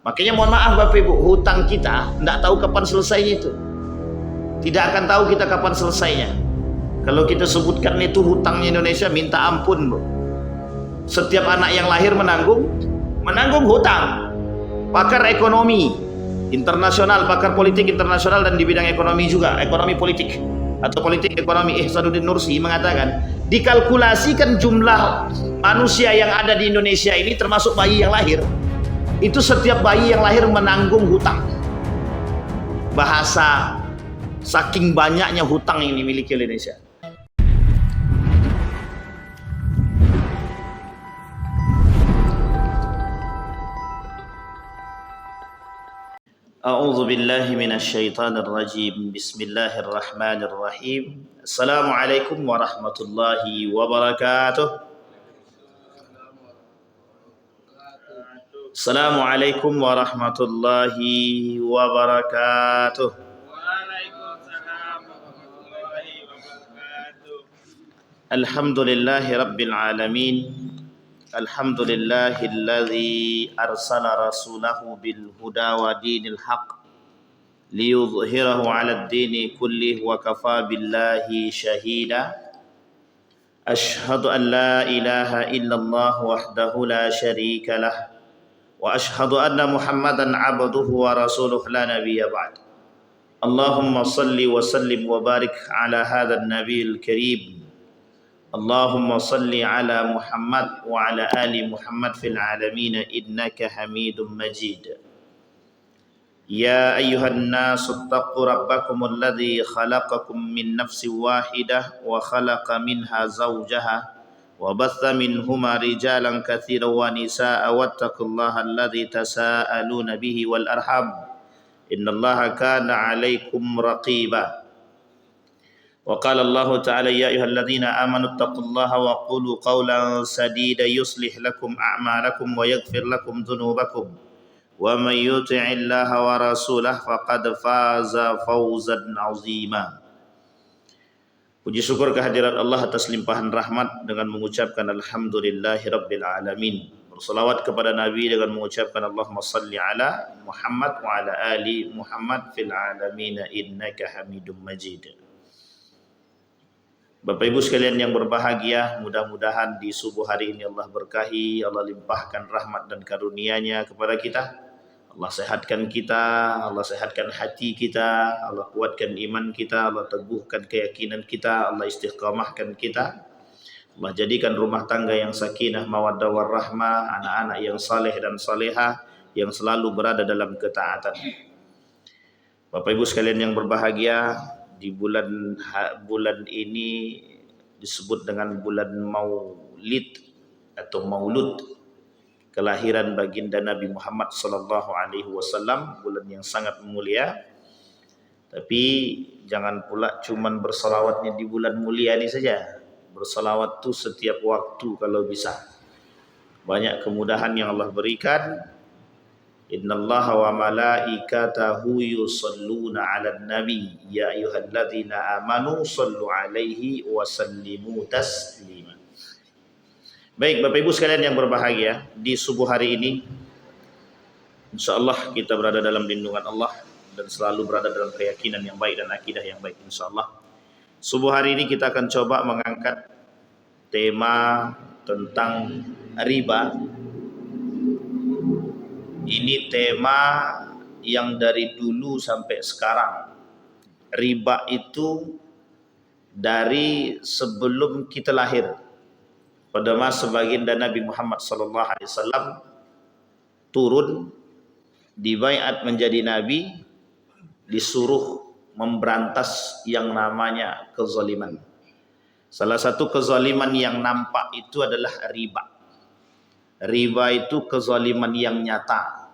Makanya mohon maaf Bapak Ibu, hutang kita tidak tahu kapan selesainya itu. Tidak akan tahu kita kapan selesainya. Kalau kita sebutkan itu hutangnya Indonesia, minta ampun bro. Setiap anak yang lahir menanggung hutang. Pakar ekonomi internasional, pakar politik internasional dan di bidang ekonomi juga, ekonomi politik atau politik ekonomi, Ihsanuddin Nursi mengatakan, dikalkulasikan jumlah manusia yang ada di Indonesia ini termasuk bayi yang lahir, itu setiap bayi yang lahir menanggung hutang. Bahasa saking banyaknya hutang yang dimiliki Indonesia. A'udzu billahi minasyaitonir rajim. Bismillahirrahmanirrahim. Assalamualaikum warahmatullahi wabarakatuh. Assalamualaikum warahmatullahi wabarakatuh. Waalaikumsalam warahmatullahi wabarakatuh. Alhamdulillahi rabbil alamin. Alhamdulillahilladzi arsala rasulahu bil huda wa dinil haq liyudhhirahu 'alad dini kullih wa kafa billahi shahida. Ashhadu an la ilaha illallah wahdahu la syarika lah wa ashhadu anna Muhammadan 'abduhu wa rasuluhu la nabiyya ba'd. Allahumma salli wa sallim wa barik ala hadzal nabiyil karim. Allahumma salli ala Muhammad wa ala ali Muhammad fil alamin innaka Hamidum Majid. Ya ayyuhan nasu taqu rabbakumul ladzi khalaqakum min nafsin wahidah wa khalaqa minha zawjaha wa batha minhuma rijalan katsiran wa nisaa'a wattaqullaha alladzi tasaaluna bihi wal arham innallaha kana 'alaikum raqiba. Wa qala Allah ta'ala ya ayyuhalladzina amanu taqullaha wa qulu qawlan sadida yuslih lakum a'malakum wa yaghfir lakum dhunubakum wa may yuti'illaha wa rasulahu faqad faza fawzan 'azima. Puji syukur kehadirat Allah atas limpahan rahmat dengan mengucapkan alhamdulillahi rabbil alamin. Berselawat kepada Nabi dengan mengucapkan Allahumma salli ala Muhammad wa ala ali Muhammad fil alamin innaka Hamidum Majid. Bapak Ibu sekalian yang berbahagia, mudah-mudahan di subuh hari ini Allah berkahi, Allah limpahkan rahmat dan karunia-Nya kepada kita. Allah sehatkan kita, Allah sehatkan hati kita, Allah kuatkan iman kita, Allah teguhkan keyakinan kita, Allah istiqamahkan kita. Allah jadikan rumah tangga yang sakinah, mawaddah warahmah, anak-anak yang saleh dan salehah yang selalu berada dalam ketaatan. Bapak Ibu sekalian yang berbahagia, di bulan ini disebut dengan bulan Maulid atau Maulud, kelahiran baginda Nabi Muhammad sallallahu alaihi wasallam, bulan yang sangat mulia. Tapi jangan pula cuman bersalawatnya di bulan mulia ini saja. Bersalawat tuh setiap waktu kalau bisa. Banyak kemudahan yang Allah berikan. Innallaha wa malaikatahu yusalluna 'alan nabi ya ayyuhalladzina amanu sallu 'alaihi wa sallimu taslima. Baik Bapak Ibu sekalian yang berbahagia, di subuh hari ini insyaallah kita berada dalam lindungan Allah dan selalu berada dalam keyakinan yang baik dan akidah yang baik insyaallah. Subuh hari ini kita akan coba mengangkat tema tentang riba. Ini tema yang dari dulu sampai sekarang. Riba itu dari sebelum kita lahir. Pada masa baginda Nabi Muhammad SAW turun, dibaiat menjadi nabi, disuruh memberantas yang namanya kezaliman. Salah satu kezaliman yang nampak itu adalah riba. Riba itu kezaliman yang nyata,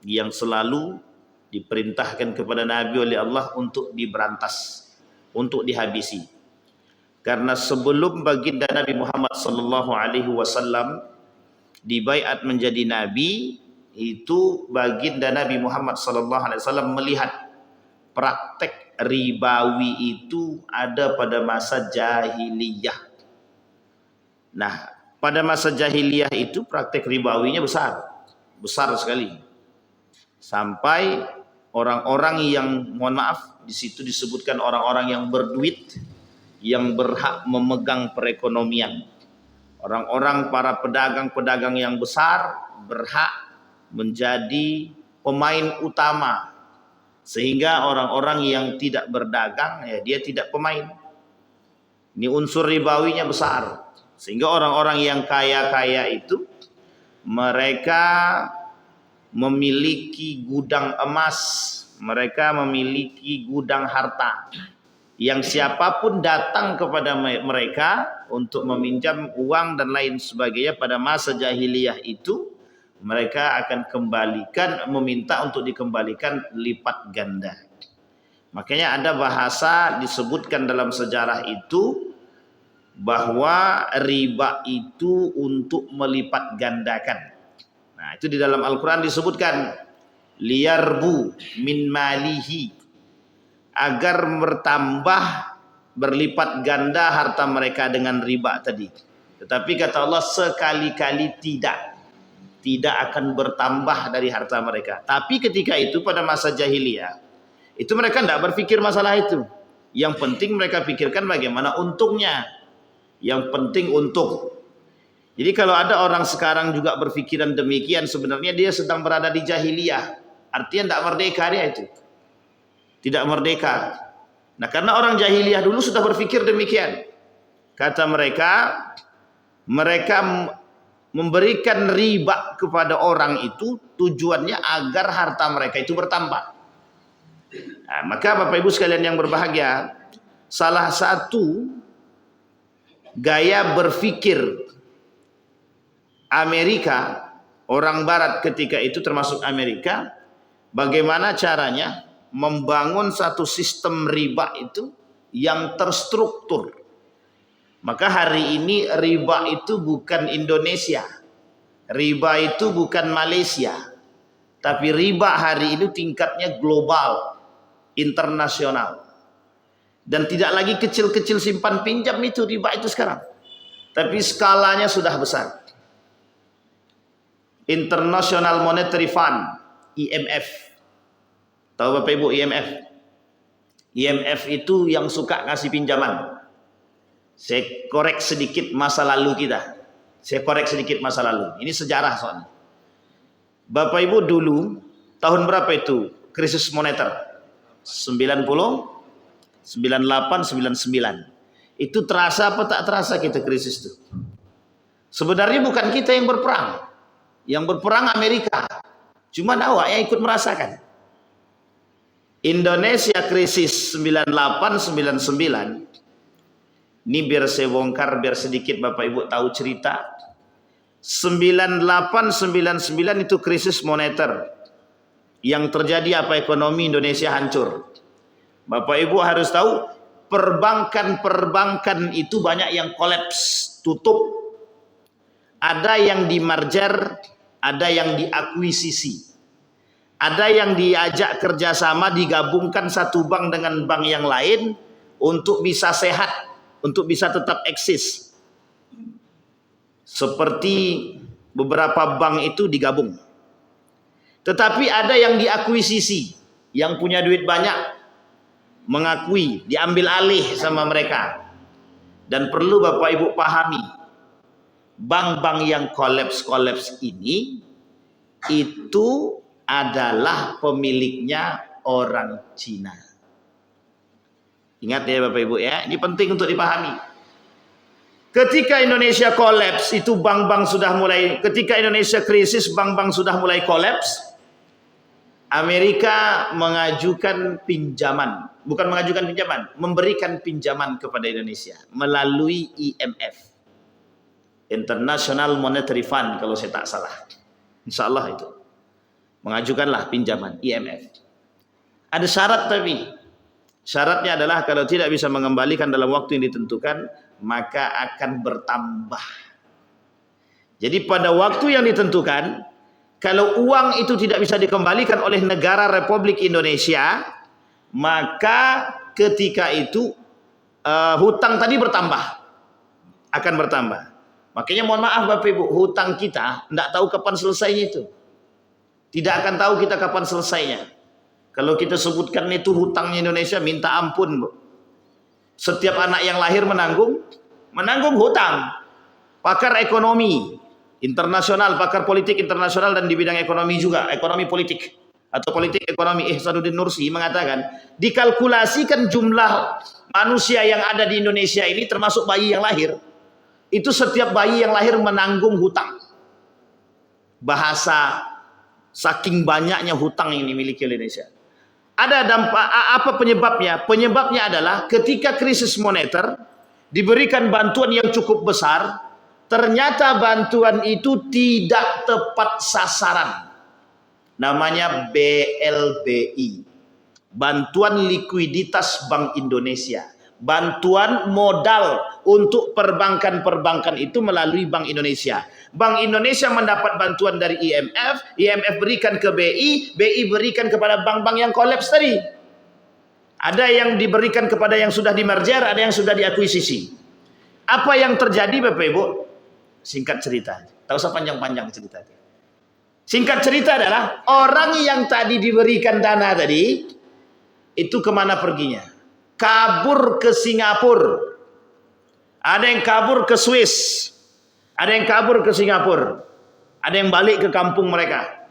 yang selalu diperintahkan kepada Nabi oleh Allah untuk diberantas, untuk dihabisi. Karena sebelum baginda Nabi Muhammad SAW dibaiat menjadi Nabi, itu baginda Nabi Muhammad SAW melihat praktek ribawi itu ada pada masa jahiliyah. Nah, pada masa jahiliyah itu praktek ribawinya besar sekali. Sampai orang-orang yang, mohon maaf, di situ disebutkan orang-orang yang berduit, yang berhak memegang perekonomian. Orang-orang para pedagang-pedagang yang besar berhak menjadi pemain utama. Sehingga orang-orang yang tidak berdagang, ya dia tidak pemain. Ini unsur ribawinya besar. Sehingga orang-orang yang kaya-kaya itu, mereka memiliki gudang emas, mereka memiliki gudang harta. Yang siapapun datang kepada mereka untuk meminjam uang dan lain sebagainya pada masa jahiliyah itu, mereka akan kembalikan, meminta untuk dikembalikan lipat ganda. Makanya ada bahasa disebutkan dalam sejarah itu bahwa riba itu untuk melipat gandakan. Nah, itu di dalam Al-Quran disebutkan liyarbu min malihi, agar bertambah berlipat ganda harta mereka dengan riba tadi. Tetapi kata Allah sekali-kali tidak akan bertambah dari harta mereka. Tapi ketika itu pada masa jahiliyah itu mereka tidak berpikir masalah itu. Yang penting mereka pikirkan bagaimana untungnya. Yang penting untung. Jadi kalau ada orang sekarang juga berpikiran demikian, sebenarnya dia sedang berada di jahiliyah. Artinya tidak merdeka dia itu. Tidak merdeka. Nah, karena orang jahiliyah dulu sudah berpikir demikian. Kata mereka memberikan riba kepada orang itu tujuannya agar harta mereka itu bertambah. Nah, maka Bapak Ibu sekalian yang berbahagia, salah satu gaya berpikir Amerika, orang Barat ketika itu termasuk Amerika, bagaimana caranya membangun satu sistem riba itu yang terstruktur. Maka hari ini riba itu bukan Indonesia, riba itu bukan Malaysia, tapi riba hari ini tingkatnya global, internasional. Dan tidak lagi kecil-kecil simpan pinjam itu riba itu sekarang, tapi skalanya sudah besar. International Monetary Fund, IMF. Tahu Bapak Ibu IMF? IMF itu yang suka ngasih pinjaman. Saya korek sedikit masa lalu kita. Ini sejarah soalnya. Bapak Ibu dulu, tahun berapa itu krisis moneter? 90, 98, 99. Itu terasa apa tak terasa kita krisis itu? Sebenarnya bukan kita yang berperang. Yang berperang Amerika. Cuma awak yang ikut merasakan. Indonesia krisis 98, 99. Ini biar saya bongkar, biar sedikit Bapak Ibu tahu cerita. 98, 99 itu krisis moneter. Yang terjadi apa, ekonomi Indonesia hancur. Bapak Ibu harus tahu, perbankan itu banyak yang kolaps, tutup. Ada yang dimerger, ada yang diakuisisi. Ada yang diajak kerjasama, digabungkan satu bank dengan bank yang lain untuk bisa sehat, untuk bisa tetap eksis. Seperti beberapa bank itu digabung. Tetapi ada yang diakuisisi, yang punya duit banyak, mengakui, diambil alih sama mereka. Dan perlu Bapak Ibu pahami, bank-bank yang kolaps ini itu adalah pemiliknya orang Cina. Ingat ya Bapak Ibu ya, ini penting untuk dipahami. Ketika Indonesia kolaps itu bank-bank sudah mulai, ketika Indonesia krisis bank-bank sudah mulai kolaps. Amerika mengajukan pinjaman, bukan mengajukan pinjaman, memberikan pinjaman kepada Indonesia melalui IMF, International Monetary Fund kalau saya tak salah. Insya Allah itu mengajukanlah pinjaman IMF. Ada syarat, tapi syaratnya adalah kalau tidak bisa mengembalikan dalam waktu yang ditentukan, maka akan bertambah. Jadi pada waktu yang ditentukan, kalau uang itu tidak bisa dikembalikan oleh negara Republik Indonesia, maka ketika itu hutang tadi bertambah, akan bertambah. Makanya mohon maaf Bapak Ibu, hutang kita tidak tahu kapan selesainya itu. Tidak akan tahu kita kapan selesainya. Kalau kita sebutkan itu hutangnya Indonesia, minta ampun, Bu. Setiap anak yang lahir menanggung hutang. Pakar ekonomi internasional, pakar politik internasional dan di bidang ekonomi juga, ekonomi politik atau politik ekonomi, Ihsanuddin Nursi mengatakan, dikalkulasikan jumlah manusia yang ada di Indonesia ini termasuk bayi yang lahir, itu setiap bayi yang lahir menanggung hutang. Bahasa saking banyaknya hutang yang dimiliki Indonesia. Ada dampak apa penyebabnya? Penyebabnya adalah ketika krisis moneter diberikan bantuan yang cukup besar, ternyata bantuan itu tidak tepat sasaran. Namanya BLBI, Bantuan Likuiditas Bank Indonesia. Bantuan modal untuk perbankan-perbankan itu melalui Bank Indonesia. Bank Indonesia mendapat bantuan dari IMF, IMF berikan ke BI, BI berikan kepada bank-bank yang kolaps tadi. Ada yang diberikan kepada yang sudah di-merger, ada yang sudah diakuisisi. Apa yang terjadi Bapak Ibu? Singkat cerita, tak usah panjang-panjang cerita. Singkat cerita adalah orang yang tadi diberikan dana tadi, itu kemana perginya? Kabur ke Singapura. Ada yang kabur ke Swiss. Ada yang kabur ke Singapura. Ada yang balik ke kampung mereka.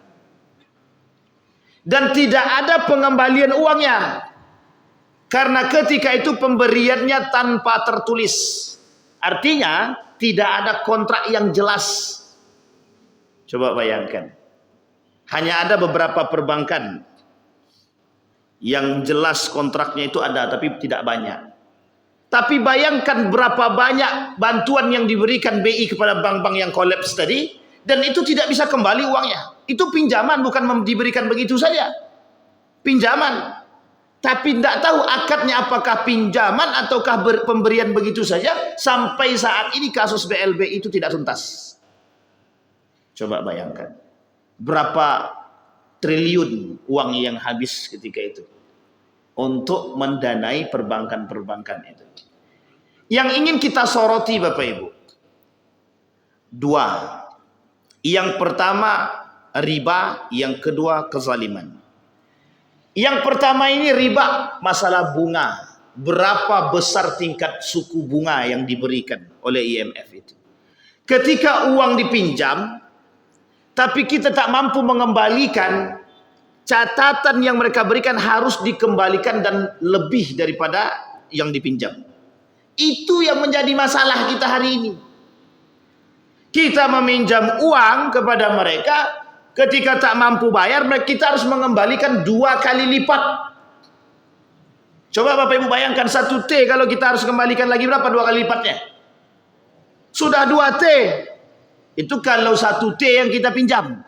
Dan tidak ada pengembalian uangnya. Karena ketika itu pemberiannya tanpa tertulis. Artinya tidak ada kontrak yang jelas. Coba bayangkan. Hanya ada beberapa perbankan yang jelas kontraknya itu ada, tapi tidak banyak. Tapi bayangkan berapa banyak bantuan yang diberikan BI kepada bank-bank yang kolaps tadi, dan itu tidak bisa kembali uangnya. Itu pinjaman, bukan diberikan begitu saja. Pinjaman. Tapi tidak tahu akadnya apakah pinjaman ataukah pemberian begitu saja. Sampai saat ini kasus BLBI itu tidak tuntas. Coba bayangkan. Berapa triliun uang yang habis ketika itu untuk mendanai perbankan-perbankan itu. Yang ingin kita soroti Bapak Ibu, dua. Yang pertama riba, yang kedua kezaliman. Yang pertama ini riba, masalah bunga. Berapa besar tingkat suku bunga yang diberikan oleh IMF itu. Ketika uang dipinjam, tapi kita tak mampu mengembalikan, catatan yang mereka berikan harus dikembalikan dan lebih daripada yang dipinjam. Itu yang menjadi masalah kita hari ini. Kita meminjam uang kepada mereka, ketika tak mampu bayar, kita harus mengembalikan 2 kali lipat. Coba Bapak Ibu bayangkan 1 T kalau kita harus kembalikan lagi berapa 2 kali lipatnya? Sudah 2 T. Itu kalau 1 T yang kita pinjam.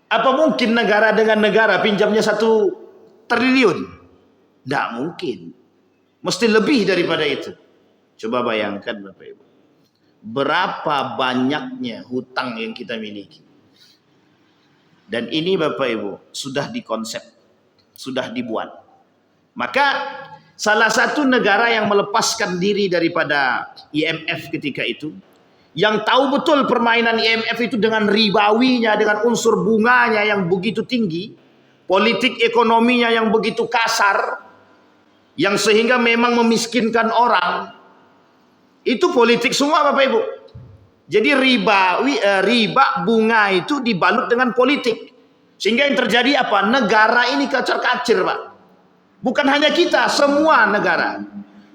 Apa mungkin negara dengan negara pinjamnya 1 triliun? Tidak mungkin. Mesti lebih daripada itu. Coba bayangkan Bapak Ibu. Berapa banyaknya hutang yang kita miliki. Dan ini Bapak Ibu sudah dikonsep. Sudah dibuat. Maka salah satu negara yang melepaskan diri daripada IMF ketika itu, yang tahu betul permainan IMF itu dengan ribawinya, dengan unsur bunganya yang begitu tinggi, politik ekonominya yang begitu kasar, yang sehingga memang memiskinkan orang, itu politik semua Bapak Ibu. Jadi riba bunga itu dibalut dengan politik, sehingga yang terjadi apa? Negara ini kacar-kacir Pak. Bukan hanya kita, semua negara.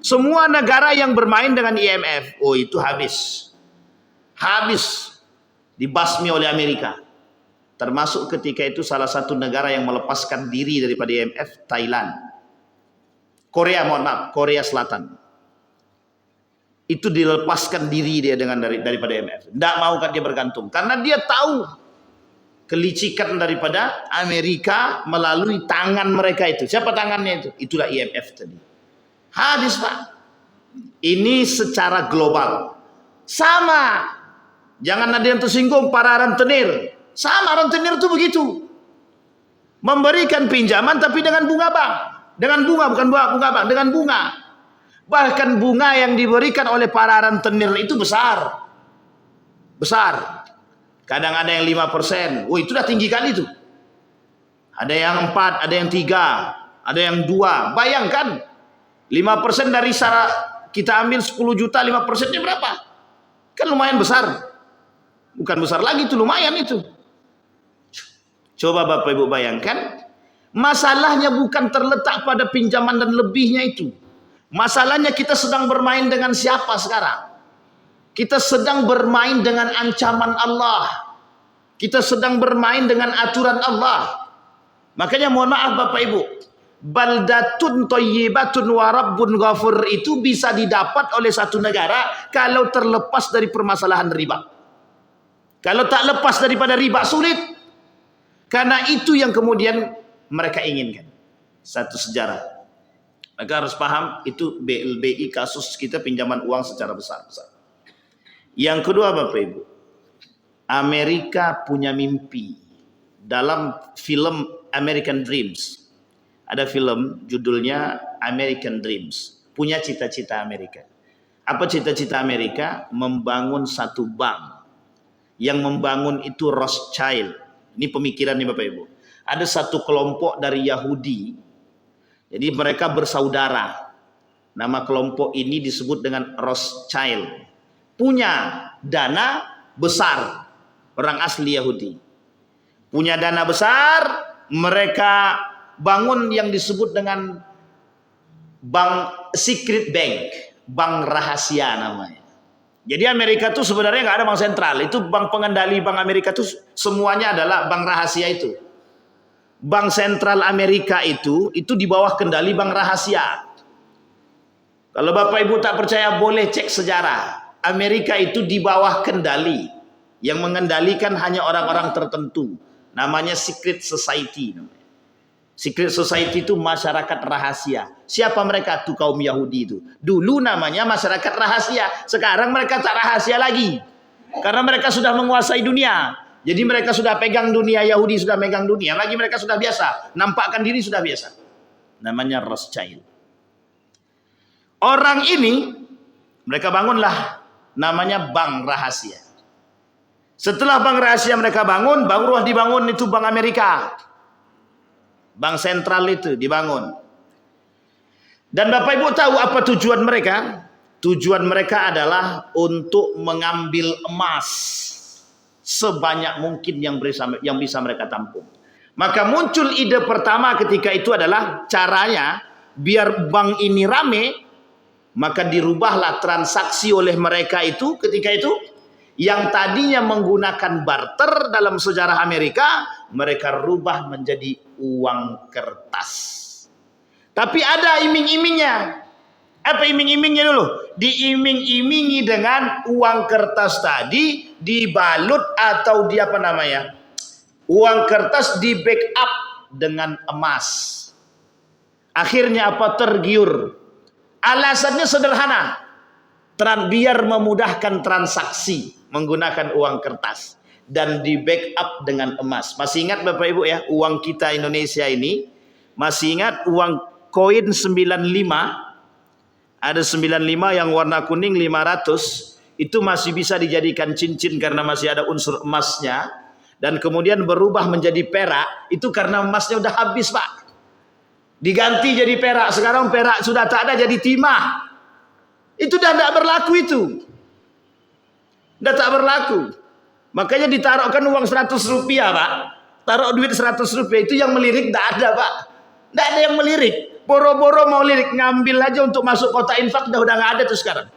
Semua negara yang bermain dengan IMF, oh itu habis. Habis dibasmi oleh Amerika. Termasuk ketika itu salah satu negara yang melepaskan diri daripada IMF, Thailand. Korea Selatan. Itu dilepaskan diri dia daripada IMF. Tidak mau kan dia bergantung. Karena dia tahu kelicikan daripada Amerika melalui tangan mereka itu. Siapa tangannya itu? Itulah IMF tadi. Habis Pak. Ini secara global. Sama. Jangan ada yang tersinggung para rentenir. Sama, rentenir itu begitu. Memberikan pinjaman tapi dengan bunga bank. Dengan bunga, bukan bunga bank, dengan bunga. Bahkan bunga yang diberikan oleh para rentenir itu besar. Besar. Kadang ada yang 5%. Wah, itu udah tinggi kali tuh. Ada yang 4, ada yang 3, ada yang 2. Bayangkan 5% dari kita ambil 10 juta, 5%-nya berapa? Kan lumayan besar. Bukan besar lagi, itu lumayan itu. Coba Bapak Ibu bayangkan, masalahnya bukan terletak pada pinjaman dan lebihnya itu. Masalahnya kita sedang bermain dengan siapa sekarang? Kita sedang bermain dengan ancaman Allah. Kita sedang bermain dengan aturan Allah. Makanya mohon maaf Bapak Ibu, baldatun thayyibatun wa rabbun ghafur itu bisa didapat oleh satu negara kalau terlepas dari permasalahan riba. Kalau tak lepas daripada riba sulit. Karena itu yang kemudian mereka inginkan. Satu sejarah. Maka harus paham itu BLBI kasus kita pinjaman uang secara besar-besar. Yang kedua Bapak Ibu, Amerika punya mimpi. Dalam film American Dreams, ada film judulnya American Dreams. Punya cita-cita Amerika. Apa cita-cita Amerika? Membangun satu bank. Yang membangun itu Rothschild. Ini pemikiran nih Bapak Ibu. Ada satu kelompok dari Yahudi. Jadi mereka bersaudara. Nama kelompok ini disebut dengan Rothschild. Punya dana besar, orang asli Yahudi. Punya dana besar, mereka bangun yang disebut dengan bank secret bank, bank rahasia namanya. Jadi Amerika itu sebenarnya nggak ada bank sentral, itu bank pengendali bank Amerika itu semuanya adalah bank rahasia itu. Bank sentral Amerika itu di bawah kendali bank rahasia. Kalau Bapak Ibu tak percaya boleh cek sejarah. Amerika itu di bawah kendali. Yang mengendalikan hanya orang-orang tertentu. Namanya secret society. Secret society itu masyarakat rahasia. Siapa mereka? Tuh kaum Yahudi itu. Dulu namanya masyarakat rahasia. Sekarang mereka tak rahasia lagi. Karena mereka sudah menguasai dunia. Jadi mereka sudah pegang dunia. Yahudi sudah megang dunia. Lagi mereka sudah biasa. Nampakkan diri sudah biasa. Namanya Rothschild. Orang ini mereka bangunlah namanya bank rahasia. Setelah bank rahasia mereka bangun, barulah dibangun itu Bank Amerika. Bank sentral itu dibangun. Dan Bapak Ibu tahu apa tujuan mereka? Tujuan mereka adalah untuk mengambil emas sebanyak mungkin yang bisa mereka tampung. Maka muncul ide pertama ketika itu adalah caranya biar bank ini rame. Maka dirubahlah transaksi oleh mereka itu ketika itu yang tadinya menggunakan barter dalam sejarah Amerika, mereka rubah menjadi uang kertas. Tapi ada iming-imingnya. Apa iming-imingnya dulu? Diiming-imingi dengan uang kertas tadi dibalut atau uang kertas di backup dengan emas. Akhirnya apa? Tergiur. Alasannya sederhana, biar memudahkan transaksi menggunakan uang kertas dan di backup dengan emas. Masih ingat Bapak Ibu ya, uang kita Indonesia ini, masih ingat uang koin 95, ada 95 yang warna kuning 500, itu masih bisa dijadikan cincin karena masih ada unsur emasnya, dan kemudian berubah menjadi perak, itu karena emasnya udah habis Pak. Diganti jadi perak. Sekarang perak sudah tak ada, jadi timah. Itu dah tak berlaku itu. Dah tak berlaku. Makanya ditaruhkan uang 100 rupiah Pak. Taruh duit 100 rupiah. Itu yang melirik tak ada Pak. Tak ada yang melirik. Boro-boro mau lirik. Ngambil aja untuk masuk kota infak. Udah gak ada tuh sekarang.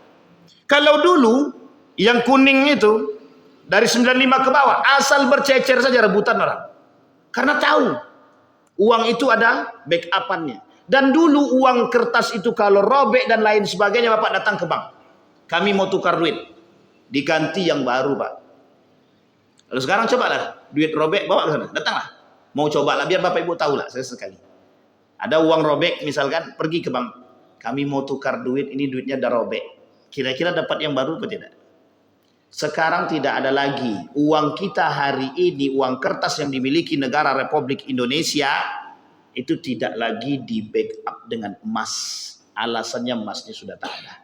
Kalau dulu yang kuning itu dari 95 ke bawah. Asal bercecer saja rebutan orang. Karena tahu. Uang itu ada backup-annya. Dan dulu uang kertas itu kalau robek dan lain sebagainya, Bapak datang ke bank. Kami mau tukar duit. Diganti yang baru, Pak. Lalu sekarang cobalah. Duit robek, bawa ke sana. Datanglah. Mau cobalah, biar Bapak Ibu tahu lah sekali. Ada uang robek misalkan, pergi ke bank. Kami mau tukar duit, ini duitnya udah robek. Kira-kira dapat yang baru atau tidak? Sekarang tidak ada lagi uang kita hari ini, uang kertas yang dimiliki negara Republik Indonesia itu tidak lagi di backup dengan emas. Alasannya emasnya sudah tak ada.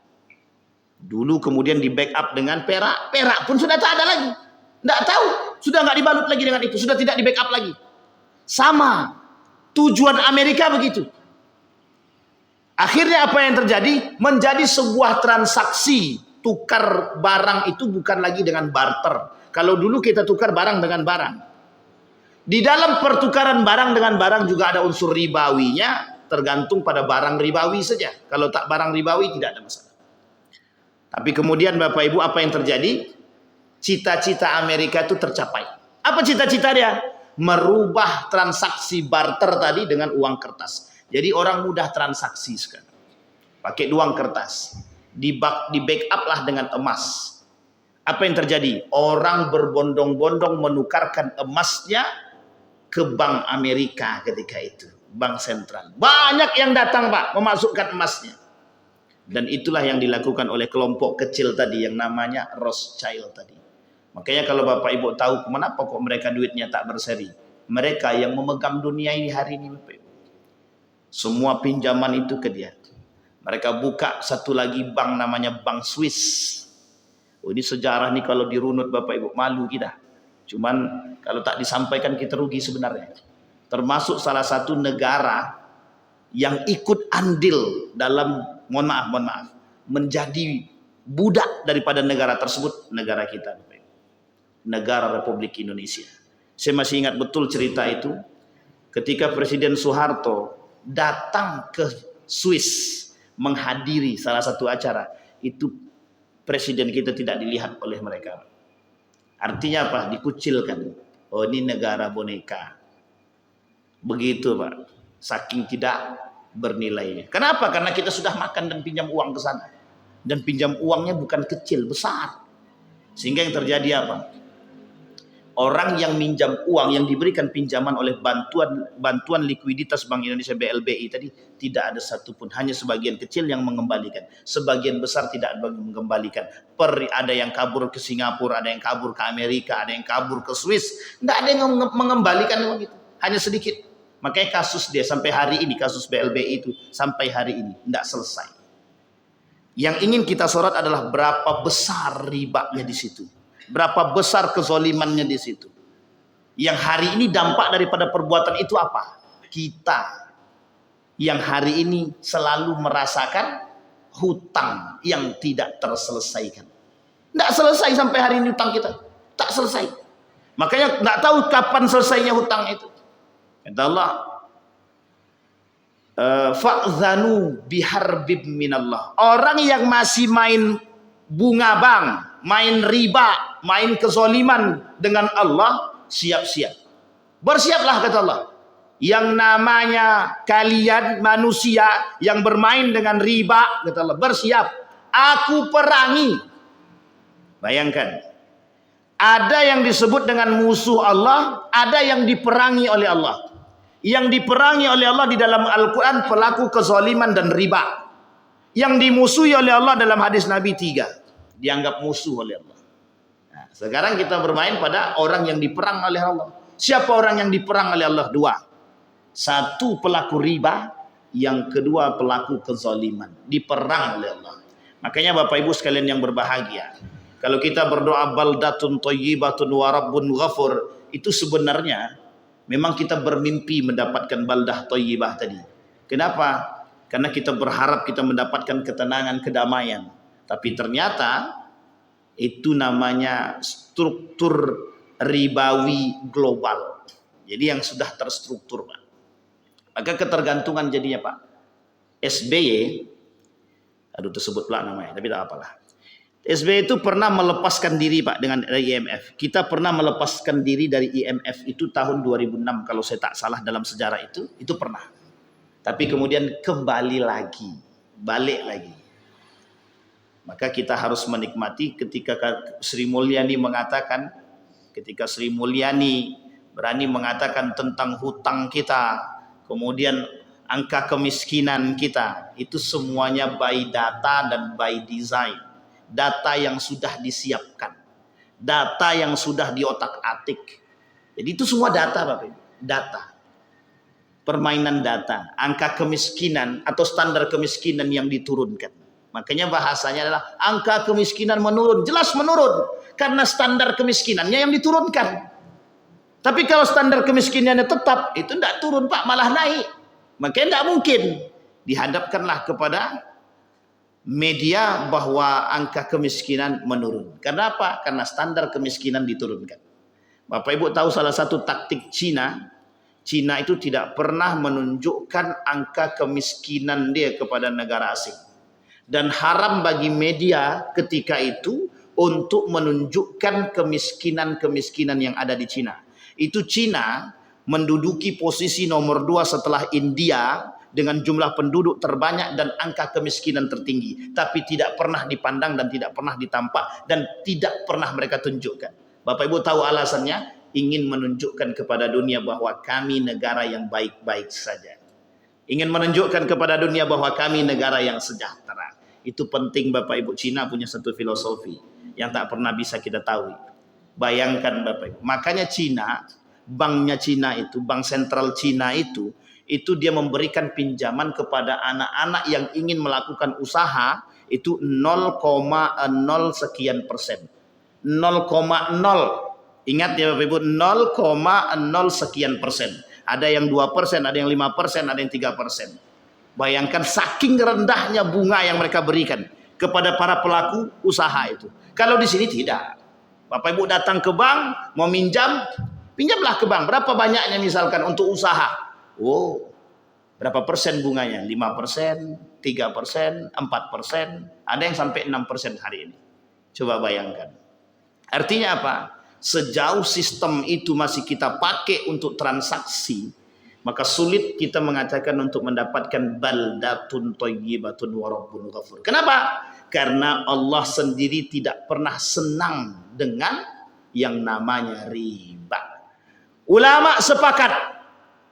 Dulu kemudian di backup dengan perak, perak pun sudah tak ada lagi. Tidak tahu, Sudah nggak dibalut lagi dengan itu, sudah tidak di backup lagi. Sama tujuan Amerika begitu. Akhirnya apa yang terjadi? Menjadi sebuah transaksi tukar barang itu bukan lagi dengan barter. Kalau dulu kita tukar barang dengan barang. Di dalam pertukaran barang dengan barang juga ada unsur ribawinya, tergantung pada barang ribawi saja. Kalau tak barang ribawi tidak ada masalah. Tapi kemudian Bapak Ibu, apa yang terjadi? Cita-cita Amerika itu tercapai. Apa cita-cita dia? Merubah transaksi barter tadi dengan uang kertas. Jadi orang mudah transaksi sekarang. Pakai uang kertas. Di backup lah dengan emas. Apa yang terjadi? Orang berbondong-bondong menukarkan emasnya ke Bank Amerika ketika itu. Bank sentral. Banyak yang datang Pak, memasukkan emasnya. Dan itulah yang dilakukan oleh kelompok kecil tadi yang namanya Rothschild tadi. Makanya kalau Bapak Ibu tahu kenapa kok mereka duitnya tak berseri. Mereka yang memegang dunia ini hari ini Bapak Ibu. Semua pinjaman itu ke dia. Mereka buka satu lagi bank namanya Bank Swiss. Oh, ini sejarah nih kalau dirunut Bapak Ibu, malu kita. Cuman kalau tak disampaikan kita rugi sebenarnya. Termasuk salah satu negara yang ikut andil dalam, mohon maaf, menjadi budak daripada negara tersebut, negara kita. Negara Republik Indonesia. Saya masih ingat betul cerita itu. Ketika Presiden Soeharto datang ke Swiss menghadiri salah satu acara, itu Presiden kita tidak dilihat oleh mereka. Artinya apa? Dikucilkan. Oh, ini negara boneka. Begitu Pak. Saking tidak bernilainya. Kenapa? Karena kita sudah makan dan pinjam uang ke sana. Dan pinjam uangnya bukan kecil, besar. Sehingga yang terjadi apa? Orang yang minjam uang, yang diberikan pinjaman oleh bantuan likuiditas Bank Indonesia BLBI tadi, tidak ada satupun, hanya sebagian kecil yang mengembalikan, sebagian besar tidak mengembalikan. Ada yang kabur ke Singapura, ada yang kabur ke Amerika, ada yang kabur ke Swiss, tidak ada yang mengembalikan begitu, hanya sedikit. Makanya kasus dia sampai hari ini, kasus BLBI itu sampai hari ini tidak selesai. Yang ingin kita sorot adalah berapa besar ribanya di situ. Berapa besar kezolimannya di situ. Yang hari ini dampak daripada perbuatan itu apa? Kita yang hari ini selalu merasakan hutang yang tidak terselesaikan. Tidak selesai sampai hari ini hutang kita. Tak selesai. Makanya tidak tahu kapan selesainya hutang itu. Kata Allah, fa'zanu biharbib minallah. Orang yang masih main bunga bank, main riba, main kezoliman dengan Allah, siap-siap. Bersiaplah kata Allah. Yang namanya kalian manusia yang bermain dengan riba, kata Allah, bersiap. Aku perangi. Bayangkan. Ada yang disebut dengan musuh Allah, ada yang diperangi oleh Allah. Yang diperangi oleh Allah di dalam Al-Quran pelaku kezoliman dan riba. Yang dimusuhi oleh Allah dalam hadis Nabi 3. Dianggap musuh oleh Allah. Nah, sekarang kita bermain pada orang yang diperang oleh Allah. Siapa orang yang diperang oleh Allah? 2. Satu pelaku riba, yang kedua pelaku kezaliman. Diperang oleh Allah. Makanya Bapak Ibu sekalian yang berbahagia, kalau kita berdoa baldatun thayyibatun wa rabbun ghafur, itu sebenarnya memang kita bermimpi mendapatkan baldah thayyibah tadi. Kenapa? Karena kita berharap kita mendapatkan ketenangan, kedamaian. Tapi ternyata itu namanya struktur ribawi global. Jadi yang sudah terstruktur Pak. Maka ketergantungan jadinya Pak. SBY, aduh tersebut pula namanya, tapi tak apalah. SBY itu pernah melepaskan diri Pak dengan IMF. Kita pernah melepaskan diri dari IMF itu tahun 2006 kalau saya tak salah dalam sejarah itu pernah. Tapi kemudian kembali lagi, balik lagi. Maka kita harus menikmati ketika Sri Mulyani mengatakan, ketika Sri Mulyani berani mengatakan tentang hutang kita, kemudian angka kemiskinan kita, itu semuanya by data dan by design. Data yang sudah disiapkan, data yang sudah diotak-atik. Jadi itu semua data Bapak Ibu, data. Permainan data, angka kemiskinan atau standar kemiskinan yang diturunkan. Makanya bahasanya adalah angka kemiskinan menurun, jelas menurun karena standar kemiskinannya yang diturunkan. Tapi kalau standar kemiskinannya tetap, itu tidak turun Pak, malah naik. Makanya tidak mungkin. Dihadapkanlah kepada media bahwa angka kemiskinan menurun. Karena apa? Karena standar kemiskinan diturunkan. Bapak Ibu tahu salah satu taktik Cina itu tidak pernah menunjukkan angka kemiskinan dia kepada negara asing. Dan haram bagi media ketika itu untuk menunjukkan kemiskinan-kemiskinan yang ada di Cina. Itu Cina menduduki posisi nomor 2 setelah India dengan jumlah penduduk terbanyak dan angka kemiskinan tertinggi. Tapi tidak pernah dipandang dan tidak pernah ditampak dan tidak pernah mereka tunjukkan. Bapak Ibu tahu alasannya? Ingin menunjukkan kepada dunia bahwa kami negara yang baik-baik saja. Ingin menunjukkan kepada dunia bahwa kami negara yang sejahtera. Itu penting Bapak Ibu. Cina punya satu filosofi yang tak pernah bisa kita tahu. Bayangkan Bapak Ibu. Makanya Cina, banknya Cina itu, bank sentral Cina itu dia memberikan pinjaman kepada anak-anak yang ingin melakukan usaha itu 0,0 sekian persen. 0,0. Ingat ya Bapak Ibu, 0,0 sekian persen. Ada yang 2%, ada yang 5%, ada yang 3%. Bayangkan saking rendahnya bunga yang mereka berikan kepada para pelaku usaha itu. Kalau di sini tidak. Bapak Ibu datang ke bank, mau minjam, pinjamlah ke bank. Berapa banyaknya misalkan untuk usaha? Oh, berapa persen bunganya? 5%, 3%, 4%. Ada yang sampai 6% hari ini. Coba bayangkan. Artinya apa? Sejauh sistem itu masih kita pakai untuk transaksi, maka sulit kita mengatakan untuk mendapatkan baldatun thayyibatun wa rabbun ghafur. Kenapa? Karena Allah sendiri tidak pernah senang dengan yang namanya riba. Ulama sepakat,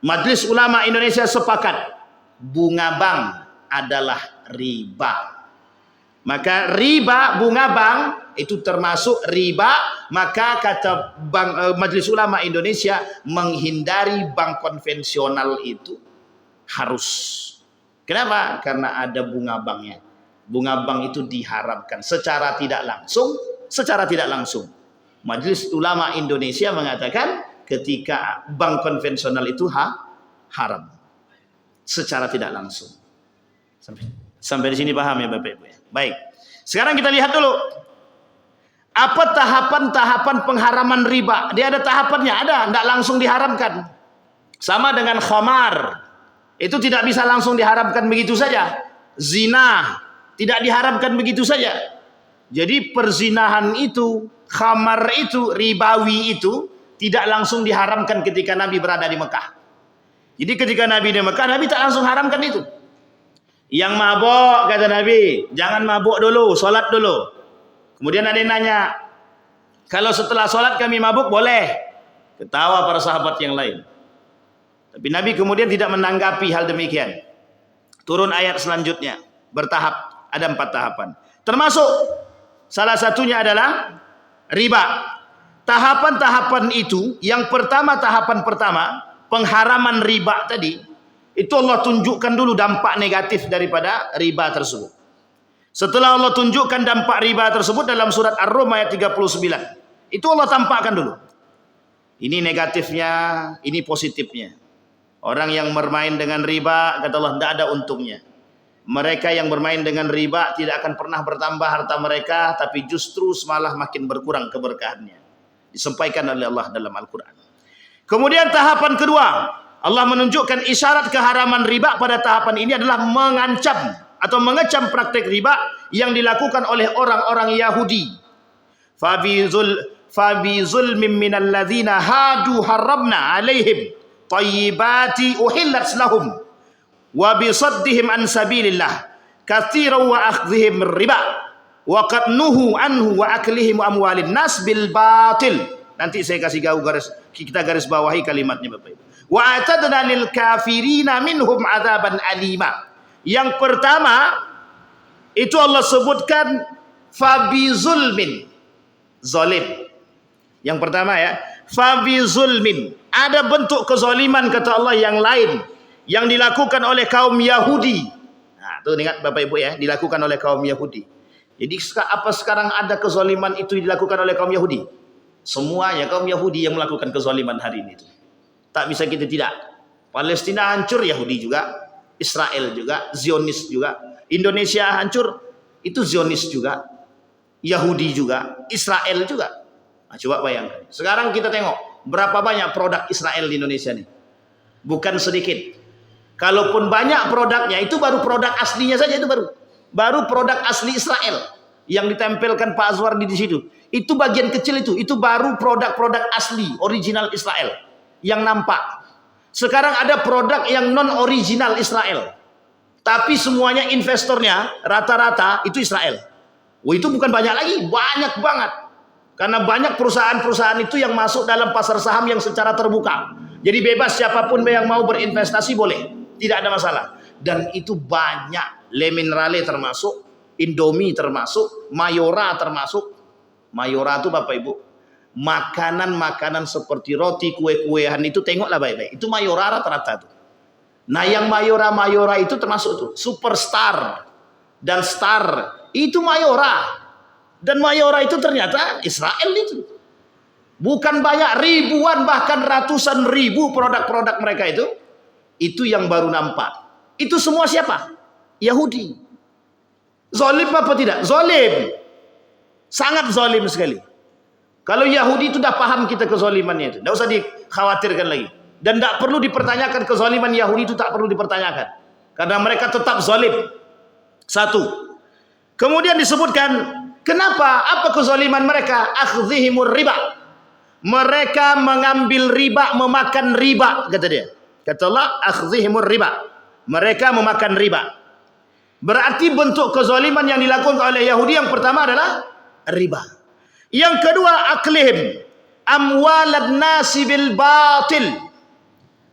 Majelis Ulama Indonesia sepakat, bunga bank adalah riba. Maka riba, bunga bank itu termasuk riba. Maka kata Majelis Ulama Indonesia, menghindari bank konvensional itu harus. Kenapa? Karena ada bunga banknya. Bunga bank itu diharamkan secara tidak langsung. Secara tidak langsung, Majelis Ulama Indonesia mengatakan ketika bank konvensional itu haram secara tidak langsung. Sampai di sini paham ya Bapak Ibu ya? Baik. Sekarang kita lihat dulu apa tahapan-tahapan pengharaman riba. Dia ada tahapannya, ada, tidak langsung diharamkan. Sama dengan khamar. Itu tidak bisa langsung diharamkan begitu saja. Zina tidak diharamkan begitu saja. Jadi perzinahan itu, khamar itu, ribawi itu tidak langsung diharamkan ketika Nabi berada di Mekah. Jadi ketika Nabi di Mekah, Nabi tak langsung haramkan itu. Yang mabuk, kata Nabi, jangan mabuk dulu, sholat dulu. Kemudian ada yang nanya, kalau setelah sholat kami mabuk boleh? Ketawa para sahabat yang lain. Tapi Nabi kemudian tidak menanggapi hal demikian. Turun ayat selanjutnya, bertahap, ada 4 tahapan. Termasuk salah satunya adalah riba. Tahapan-tahapan itu, yang pertama, tahapan pertama, pengharaman riba tadi, itu Allah tunjukkan dulu dampak negatif daripada riba tersebut. Setelah Allah tunjukkan dampak riba tersebut dalam surat Ar-Rum ayat 39. Itu Allah tampakkan dulu. Ini negatifnya, ini positifnya. Orang yang bermain dengan riba, kata Allah, tidak ada untungnya. Mereka yang bermain dengan riba tidak akan pernah bertambah harta mereka, tapi justru malah makin berkurang keberkahannya. Disampaikan oleh Allah dalam Al-Quran. Kemudian tahapan kedua, Allah menunjukkan isyarat keharaman riba pada tahapan ini adalah mengancam atau mengecam praktek riba yang dilakukan oleh orang-orang Yahudi. Fabi zulmin minal ladzina hadu harramna alaihim thayyibati uhillat lahum wa bisaddihim an sabilillah katsiran wa akhdhihim riba wa qad nuhu anhu wa aklihim amwalin nas bil batil. Nanti saya kasih kita garis bawahi kalimatnya Bapak Ibu. Wa atadna lil kafirina minhum adzaban alima. Yang pertama itu Allah sebutkan fabi zulmin, zalim. Yang pertama ya, fabi zulmin, ada bentuk kezaliman kata Allah yang lain yang dilakukan oleh kaum Yahudi. Nah, tuh ingat Bapak Ibu ya, dilakukan oleh kaum Yahudi. Jadi apa sekarang ada kezaliman itu dilakukan oleh kaum Yahudi? Semuanya kaum Yahudi yang melakukan kezaliman hari ini. Tak bisa kita tidak. Palestina hancur, Yahudi juga. Israel juga, Zionis juga. Indonesia hancur, itu Zionis juga. Yahudi juga, Israel juga. Nah, coba bayangkan. Sekarang kita tengok berapa banyak produk Israel di Indonesia nih. Bukan sedikit. Kalaupun banyak produknya, itu baru produk aslinya saja, itu baru produk asli Israel yang ditempelkan Pak Azwardi di situ. Itu bagian kecil itu baru produk-produk asli original Israel yang nampak. Sekarang ada produk yang non original Israel, tapi semuanya investornya rata-rata itu Israel. Wah, itu bukan banyak lagi, banyak banget. Karena banyak perusahaan-perusahaan itu yang masuk dalam pasar saham yang secara terbuka. Jadi bebas siapapun yang mau berinvestasi boleh, tidak ada masalah. Dan itu banyak, Le Minerale termasuk, Indomie termasuk, Mayora termasuk. Mayora itu Bapak Ibu, makanan-makanan seperti roti, kue-kuean itu tengoklah baik-baik. Itu Mayora rata-rata tuh. Nah, yang Mayora itu termasuk tuh Superstar dan Star. Itu Mayora. Dan Mayora itu ternyata Israel itu. Bukan banyak, ribuan bahkan ratusan ribu produk-produk mereka itu. Itu yang baru nampak. Itu semua siapa? Yahudi. Zalim apa tidak? Zalim. Sangat zalim sekali. Kalau Yahudi itu dah paham kita kezalimannya itu. Tidak usah dikhawatirkan lagi. Dan tidak perlu dipertanyakan kezaliman Yahudi itu, tak perlu dipertanyakan. Karena mereka tetap zalim. Satu. Kemudian disebutkan, kenapa? Apa kezaliman mereka? Akhdhihimur riba. Mereka mengambil riba, memakan riba, kata dia. Kata Allah, akhdhihimur riba. Mereka memakan riba. Berarti bentuk kezaliman yang dilakukan oleh Yahudi yang pertama adalah riba. Yang kedua, aklihim amwalad nasi bil batil.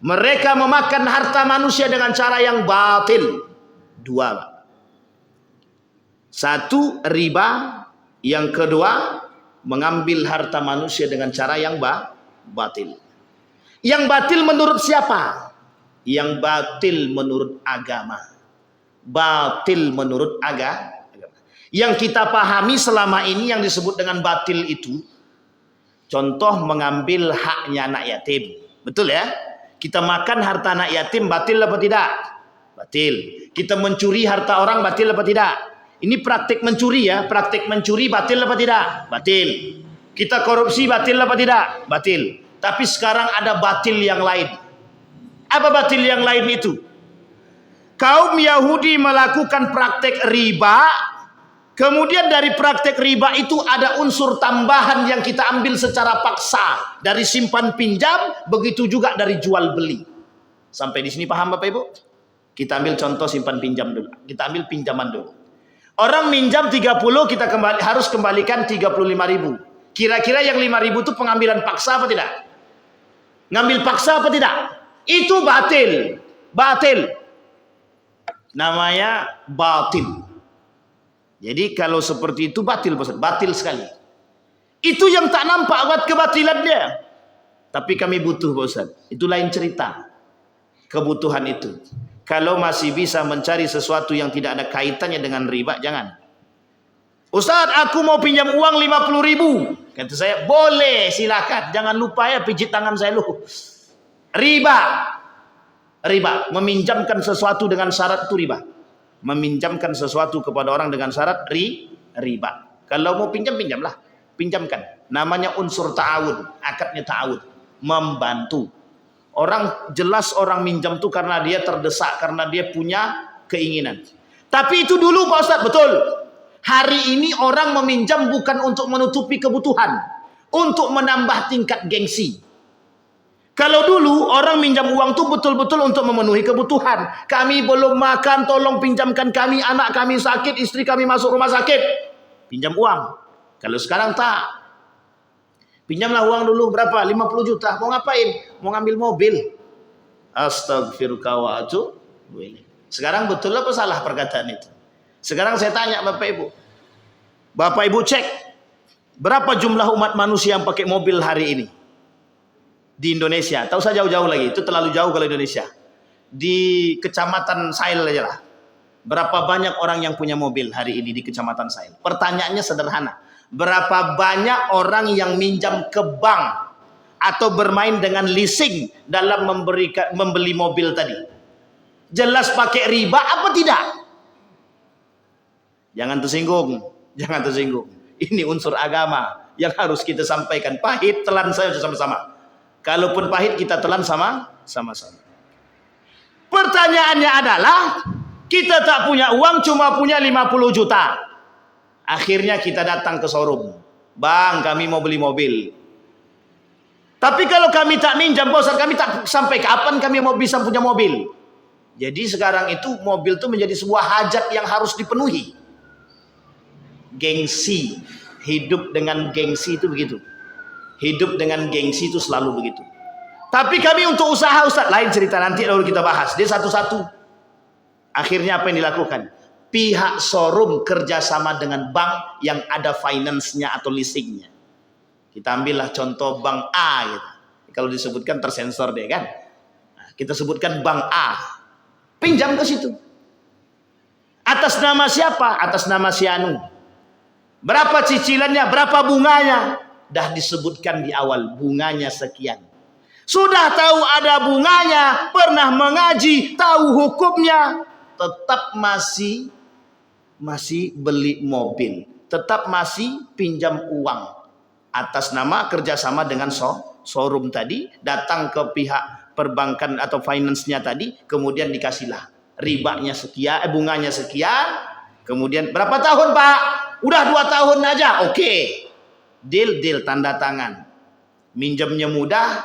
Mereka memakan harta manusia dengan cara yang batil. Dua. Satu, riba. Yang kedua, mengambil harta manusia dengan cara yang batil. Yang batil menurut siapa? Yang batil menurut agama. Batil menurut agama. Yang kita pahami selama ini yang disebut dengan batil itu, contoh mengambil haknya anak yatim. Betul ya? Kita makan harta anak yatim, batil apa tidak? Batil. Kita mencuri harta orang, batil apa tidak? Ini praktik mencuri ya. Praktik mencuri batil apa tidak? Batil. Kita korupsi batil apa tidak? Batil. Tapi sekarang ada batil yang lain. Apa batil yang lain itu? Kaum Yahudi melakukan praktik riba. Kemudian dari praktek riba itu ada unsur tambahan yang kita ambil secara paksa. Dari simpan pinjam, begitu juga dari jual beli. Sampai di sini paham Bapak Ibu? Kita ambil contoh simpan pinjam dulu. Kita ambil pinjaman dulu. Orang minjam 30, kita harus kembalikan 35.000. Kira-kira yang 5.000 itu pengambilan paksa apa tidak? Ngambil paksa apa tidak? Itu batil. Batil. Namanya batil. Jadi kalau seperti itu batil, batil sekali. Itu yang tak nampak buat kebatilan dia. Tapi kami butuh Pak Ustaz. Itu lain cerita. Kebutuhan itu. Kalau masih bisa mencari sesuatu yang tidak ada kaitannya dengan riba, jangan. Ustaz, aku mau pinjam uang 50.000. Kata saya, boleh, silakan. Jangan lupa ya pijit tangan saya dulu. Riba. Riba. Meminjamkan sesuatu dengan syarat itu riba. Meminjamkan sesuatu kepada orang dengan syarat riba. Kalau mau pinjam, pinjamlah. Pinjamkan. Namanya unsur ta'awun. Akadnya ta'awun. Membantu. Orang jelas orang minjam itu karena dia terdesak. Karena dia punya keinginan. Tapi itu dulu Pak Ustadz. Betul. Hari ini orang meminjam bukan untuk menutupi kebutuhan. Untuk menambah tingkat gengsi. Kalau dulu orang minjam uang itu betul-betul untuk memenuhi kebutuhan. Kami belum makan, tolong pinjamkan kami. Anak kami sakit, istri kami masuk rumah sakit. Pinjam uang. Kalau sekarang tak. Pinjamlah uang dulu berapa? 50 juta. Mau ngapain? Mau ngambil mobil. Astagfirullah wa atubu ilaih. Sekarang betul apa salah perkataan itu? Sekarang saya tanya Bapak Ibu. Bapak Ibu cek. Berapa jumlah umat manusia yang pakai mobil hari ini? Di Indonesia, tahu saja jauh-jauh lagi, itu terlalu jauh kalau Indonesia. Di Kecamatan Sail aja lah. Berapa banyak orang yang punya mobil hari ini di Kecamatan Sail? Pertanyaannya sederhana. Berapa banyak orang yang minjam ke bank atau bermain dengan leasing dalam membeli mobil tadi? Jelas pakai riba apa tidak? Jangan tersinggung, jangan tersinggung. Ini unsur agama yang harus kita sampaikan. Pahit telan saja sama-sama. Kalaupun pahit kita telan sama-sama. Pertanyaannya adalah, kita tak punya uang, cuma punya 50 juta. Akhirnya kita datang ke showroom. Bang, kami mau beli mobil. Tapi kalau kami tak minjam, Pak Ustaz, kami tak sampai kapan kami mau bisa punya mobil. Jadi sekarang itu mobil itu menjadi sebuah hajat yang harus dipenuhi. Gengsi. Hidup dengan gengsi itu begitu. Hidup dengan gengsi itu selalu begitu. Tapi kami untuk usaha, Ustaz, lain cerita, nanti lalu kita bahas. Dia satu-satu. Akhirnya apa yang dilakukan? Pihak showroom kerjasama dengan bank yang ada finance-nya atau leasingnya. Kita ambillah contoh bank A gitu. Kalau disebutkan tersensor deh kan. Nah, kita sebutkan bank A. Pinjam ke situ. Atas nama siapa? Atas nama si Anu. Berapa cicilannya? Berapa bunganya? Dah disebutkan di awal, bunganya sekian. Sudah tahu ada bunganya, pernah mengaji, tahu hukumnya, tetap masih beli mobil, tetap masih pinjam uang atas nama kerjasama dengan showroom tadi, datang ke pihak perbankan atau finance-nya tadi, kemudian dikasihlah ribanya sekian, bunganya sekian, kemudian berapa tahun Pak? Udah 2 tahun aja, oke. Deal tanda tangan. Minjamnya mudah,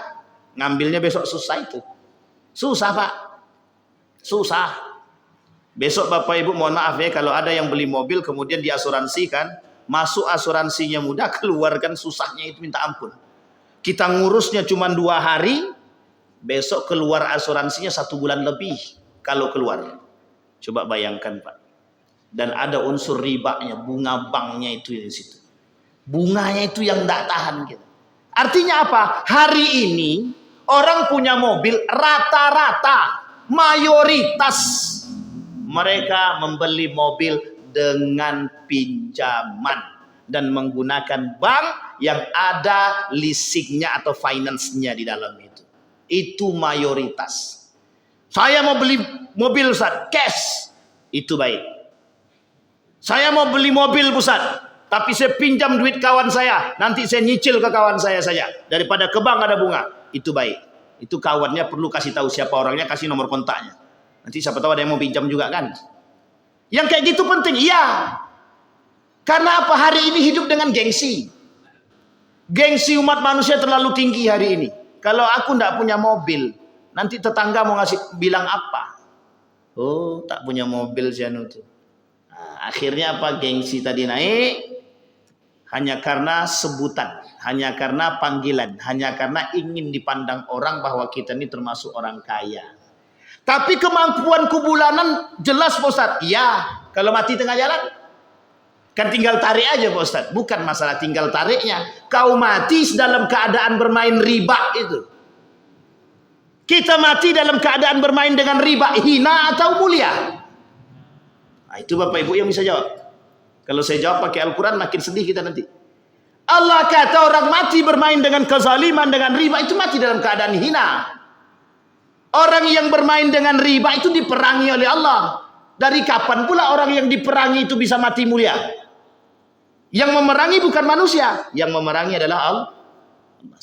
ngambilnya besok susah itu. Susah Pak. Susah. Besok Bapak Ibu mohon maaf ya, kalau ada yang beli mobil kemudian diasuransikan, masuk asuransinya mudah, keluarkan susahnya itu minta ampun. Kita ngurusnya cuma 2 hari, besok keluar asuransinya 1 bulan lebih kalau keluar. Coba bayangkan Pak. Dan ada unsur ribanya, bunga banknya itu di situ. Bunganya itu yang tidak tahan gitu. Artinya apa? Hari ini orang punya mobil rata-rata, mayoritas mereka membeli mobil dengan pinjaman dan menggunakan bank yang ada leasingnya atau finance-nya di dalam itu. Itu mayoritas. Saya mau beli mobil Ustaz, cash. Itu baik. Saya mau beli mobil Ustaz, tapi saya pinjam duit kawan saya, nanti saya nyicil ke kawan saya saja. Daripada ke bank ada bunga. Itu baik. Itu kawannya perlu kasih tahu siapa orangnya, kasih nomor kontaknya. Nanti siapa tahu ada yang mau pinjam juga kan. Yang kayak gitu penting, iya. Karena apa? Hari ini hidup dengan gengsi. Gengsi umat manusia terlalu tinggi hari ini. Kalau aku tidak punya mobil, nanti tetangga mau ngasih bilang apa? Oh, tak punya mobil Janu tuh. Nah, akhirnya apa? Gengsi tadi naik. Hanya karena sebutan, hanya karena panggilan, hanya karena ingin dipandang orang bahwa kita ini termasuk orang kaya. Tapi kemampuanku bulanan jelas Pak Ustaz. Ya, kalau mati tengah jalan kan tinggal tarik aja Pak Ustaz. Bukan masalah tinggal tariknya. Kau mati dalam keadaan bermain riba itu. Kita mati dalam keadaan bermain dengan riba, hina atau mulia? Nah, itu Bapak Ibu yang bisa jawab. Kalau saya jawab pakai Al-Quran makin sedih kita nanti. Allah kata orang mati bermain dengan kezaliman, dengan riba, itu mati dalam keadaan hina. Orang yang bermain dengan riba itu diperangi oleh Allah. Dari kapan pula orang yang diperangi itu bisa mati mulia? Yang memerangi bukan manusia, yang memerangi adalah Allah.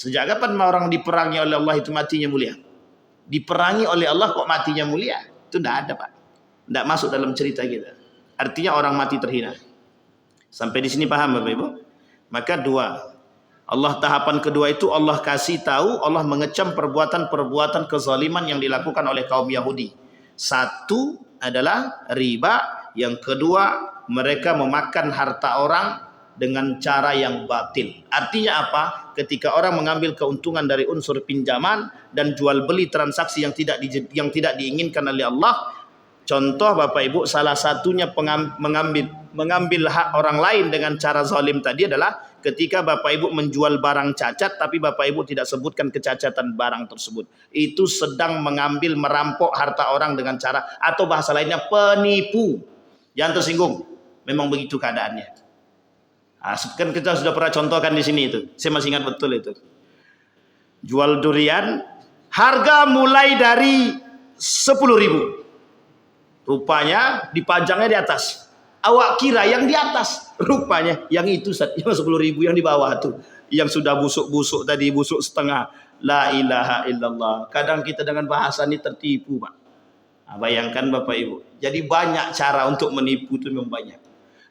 Sejak kapan orang diperangi oleh Allah itu matinya mulia? Diperangi oleh Allah kok matinya mulia? Itu tidak ada Pak. Tidak masuk dalam cerita kita. Artinya orang mati terhina. Sampai di sini paham Bapak Ibu? Maka 2. Allah tahapan kedua itu Allah kasih tahu, Allah mengecam perbuatan-perbuatan kezaliman yang dilakukan oleh kaum Yahudi. 1 adalah riba, yang kedua mereka memakan harta orang dengan cara yang batil. Artinya apa? Ketika orang mengambil keuntungan dari unsur pinjaman dan jual beli transaksi yang tidak diinginkan oleh Allah. Contoh Bapak Ibu, salah satunya mengambil hak orang lain dengan cara zalim tadi adalah ketika Bapak Ibu menjual barang cacat tapi Bapak Ibu tidak sebutkan kecacatan barang tersebut. Itu sedang merampok harta orang dengan cara, atau bahasa lainnya penipu. Jangan tersinggung, memang begitu keadaannya. Kan kita sudah pernah contohkan di sini itu. Saya masih ingat betul itu. Jual durian, harga mulai dari 10.000. Rupanya dipajangnya di atas. Awak kira yang di atas, rupanya yang itu yang 10.000 yang di bawah tuh, yang sudah busuk-busuk tadi, busuk setengah. La ilaha illallah. Kadang kita dengan bahasa ini tertipu, Pak. Bayangkan Bapak Ibu. Jadi banyak cara untuk menipu itu, memang banyak.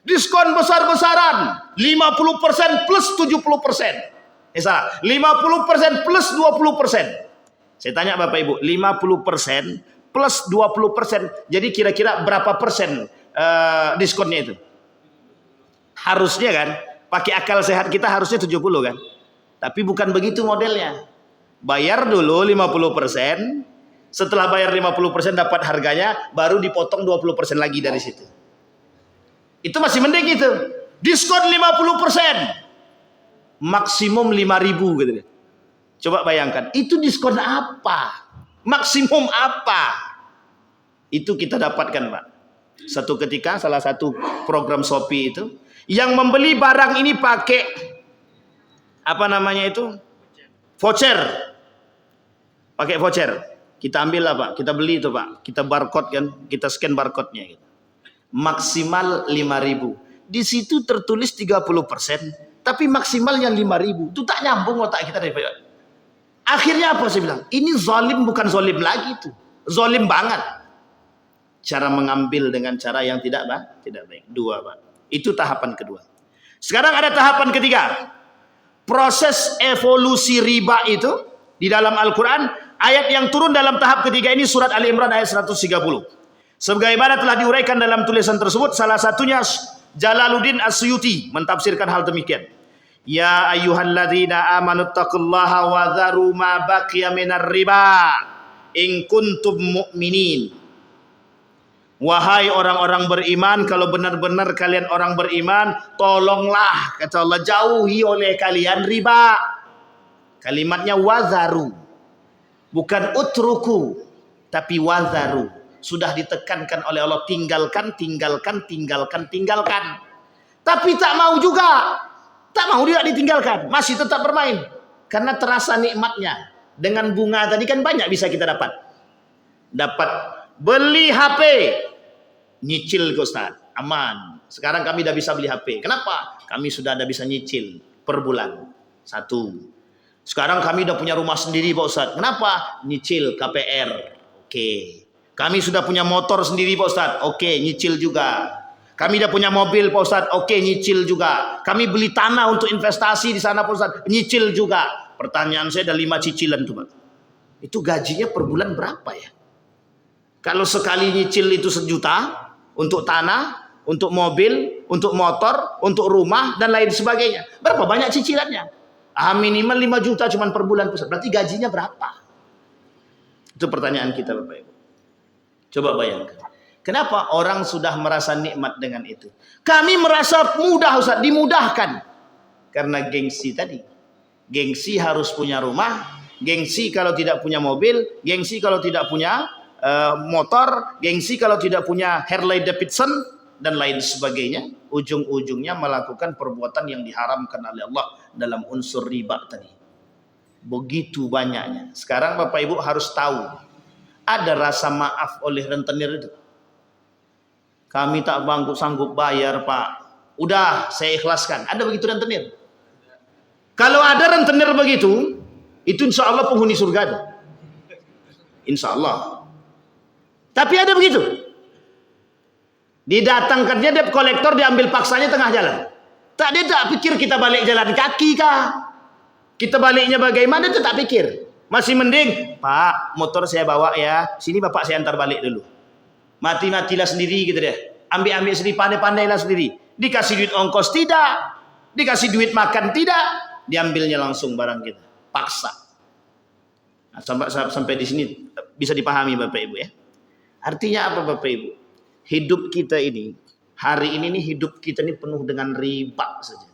Diskon besar-besaran 50% plus 70%. Salah, 50% plus 20%. Saya tanya Bapak Ibu, 50% plus 20%. Jadi kira-kira berapa persen diskonnya itu? Harusnya kan, pakai akal sehat kita harusnya 70 kan. Tapi bukan begitu modelnya. Bayar dulu 50%, setelah bayar 50% dapat harganya, baru dipotong 20% lagi dari situ. Itu masih mending itu. Diskon 50%. Maksimum 5.000 gitu. Coba bayangkan, itu diskon apa? Maksimum apa? Itu kita dapatkan, Pak. Satu ketika salah satu program Shopee itu yang membeli barang ini pakai apa namanya itu? Voucher. Pakai voucher. Kita ambil lah, Pak. Kita beli itu, Pak. Kita barcode kan, kita scan barcode-nya gitu. Maksimal 5.000. Di situ tertulis 30%, tapi maksimalnya 5.000. Itu tak nyambung otak kita dari Pak. Akhirnya apa saya bilang? Ini zalim bukan zalim lagi tuh. Zalim banget. Cara mengambil dengan cara yang tidak baik. Dua, Pak. Itu tahapan kedua. Sekarang ada tahapan ketiga. Proses evolusi riba itu di dalam Al-Quran, ayat yang turun dalam tahap ketiga ini surat Ali Imran ayat 130. Sebagaimana telah diuraikan dalam tulisan tersebut, salah satunya Jalaluddin As-Suyuti mentafsirkan hal demikian. Ya ayyuhalladzina amanuttaqullaha wa dharu ma baqiya minar riba in kuntum mu'minin. Wahai orang-orang beriman, kalau benar-benar kalian orang beriman, tolonglah, kata Allah, jauhi oleh kalian riba. Kalimatnya wazaru, bukan utruku, tapi wazaru. Sudah ditekankan oleh Allah, tinggalkan. Tapi tak mau juga, tak mau juga ditinggalkan, masih tetap bermain. Karena terasa nikmatnya. Dengan bunga tadi kan banyak bisa kita dapat. Beli HP, nyicil ke Ustaz, aman. Sekarang kami udah bisa beli HP. Kenapa? Kami sudah ada bisa nyicil per bulan. Satu. Sekarang kami udah punya rumah sendiri Pak Ustaz. Kenapa? Nyicil KPR. Oke. Kami sudah punya motor sendiri Pak Ustaz. Oke, nyicil juga. Kami udah punya mobil Pak Ustaz. Oke, nyicil juga. Kami beli tanah untuk investasi di sana Pak Ustaz. Nyicil juga. Pertanyaan saya ada 5 cicilan tuh Pak. Itu gajinya per bulan berapa ya? Kalau sekali nyicil itu 1 juta untuk tanah, untuk mobil, untuk motor, untuk rumah dan lain sebagainya. Berapa banyak cicilannya? Minimal 5 juta cuman per bulan Ustaz. Berarti gajinya berapa? Itu pertanyaan kita Bapak Ibu. Coba bayangkan. Kenapa orang sudah merasa nikmat dengan itu? Kami merasa mudah Ustaz, dimudahkan. Karena gengsi tadi. Gengsi harus punya rumah, gengsi kalau tidak punya mobil, gengsi kalau tidak punya motor, gengsi kalau tidak punya Harley Davidson dan lain sebagainya. Ujung-ujungnya melakukan perbuatan yang diharamkan oleh Allah dalam unsur riba tadi. Begitu banyaknya. Sekarang Bapak Ibu harus tahu, ada rasa maaf oleh rentenir itu. Kami tak sanggup bayar Pak. Udah saya ikhlaskan. Ada begitu rentenir? Kalau ada rentenir begitu, itu insya Allah penghuni surga. Insya Allah. Tapi ada begitu. Didatangkannya debt kolektor, diambil paksanya tengah jalan. Dia tak pikir kita balik jalan kaki kah? Kita baliknya bagaimana, dia tak pikir. Masih mending, Pak, motor saya bawa ya. Sini Bapak saya antar balik dulu. Mati-matilah sendiri gitu deh. Ambil-ambil sendiri, pandai-pandailah sendiri. Dikasih duit ongkos tidak. Dikasih duit makan tidak. Diambilnya langsung barang kita. Paksa. Nah, sampai di sini bisa dipahami Bapak Ibu ya. Artinya apa Bapak Ibu? Hidup kita ini, hari ini nih hidup kita ini penuh dengan riba saja.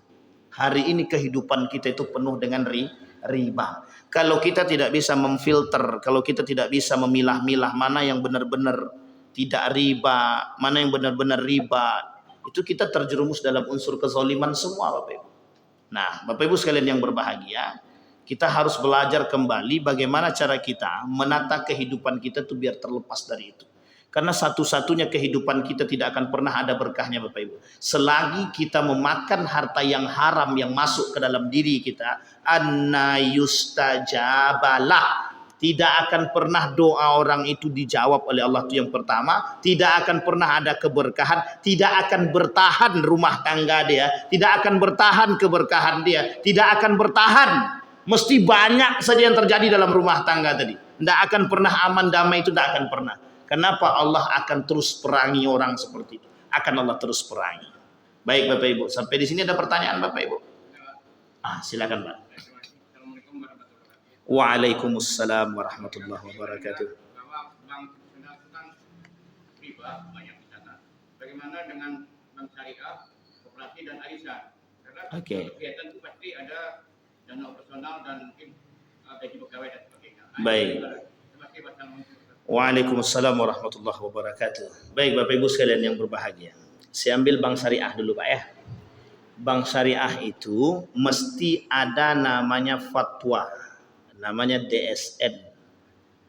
Hari ini kehidupan kita itu penuh dengan riba. Kalau kita tidak bisa memfilter, kalau kita tidak bisa memilah-milah mana yang benar-benar tidak riba, mana yang benar-benar riba, itu kita terjerumus dalam unsur kezaliman semua Bapak Ibu. Nah, Bapak Ibu sekalian yang berbahagia, kita harus belajar kembali bagaimana cara kita menata kehidupan kita tuh biar terlepas dari itu. Karena satu-satunya kehidupan kita tidak akan pernah ada berkahnya Bapak Ibu. Selagi kita memakan harta yang haram yang masuk ke dalam diri kita, anna yustajabalah. Tidak akan pernah doa orang itu dijawab oleh Allah, itu yang pertama. Tidak akan pernah ada keberkahan, tidak akan bertahan rumah tangga dia, tidak akan bertahan keberkahan dia, tidak akan bertahan. Mesti banyak saja yang terjadi dalam rumah tangga tadi. Tidak akan pernah aman damai, itu tidak akan pernah. Kenapa? Allah akan terus perangi orang seperti itu. Akan Allah terus perangi. Baik Bapak Ibu, sampai di sini ada pertanyaan Bapak Ibu? Silakan Pak. Waalaikumsalam warahmatullahi wabarakatuh. Bahwa bank nasional tentang riba banyak di sana. Bagaimana dengan bank syariah, koperasi dan arisan? Karena kegiatan itu pasti ada dana operasional dan mungkin gaji pegawai dan sebagainya. Baik. Terima kasih Pak. Waalaikumsalam warahmatullahi wabarakatuh. Baik Bapak Ibu sekalian yang berbahagia. Saya ambil bank syariah dulu Pak ya. Bank syariah itu mesti ada namanya fatwa, namanya DSN,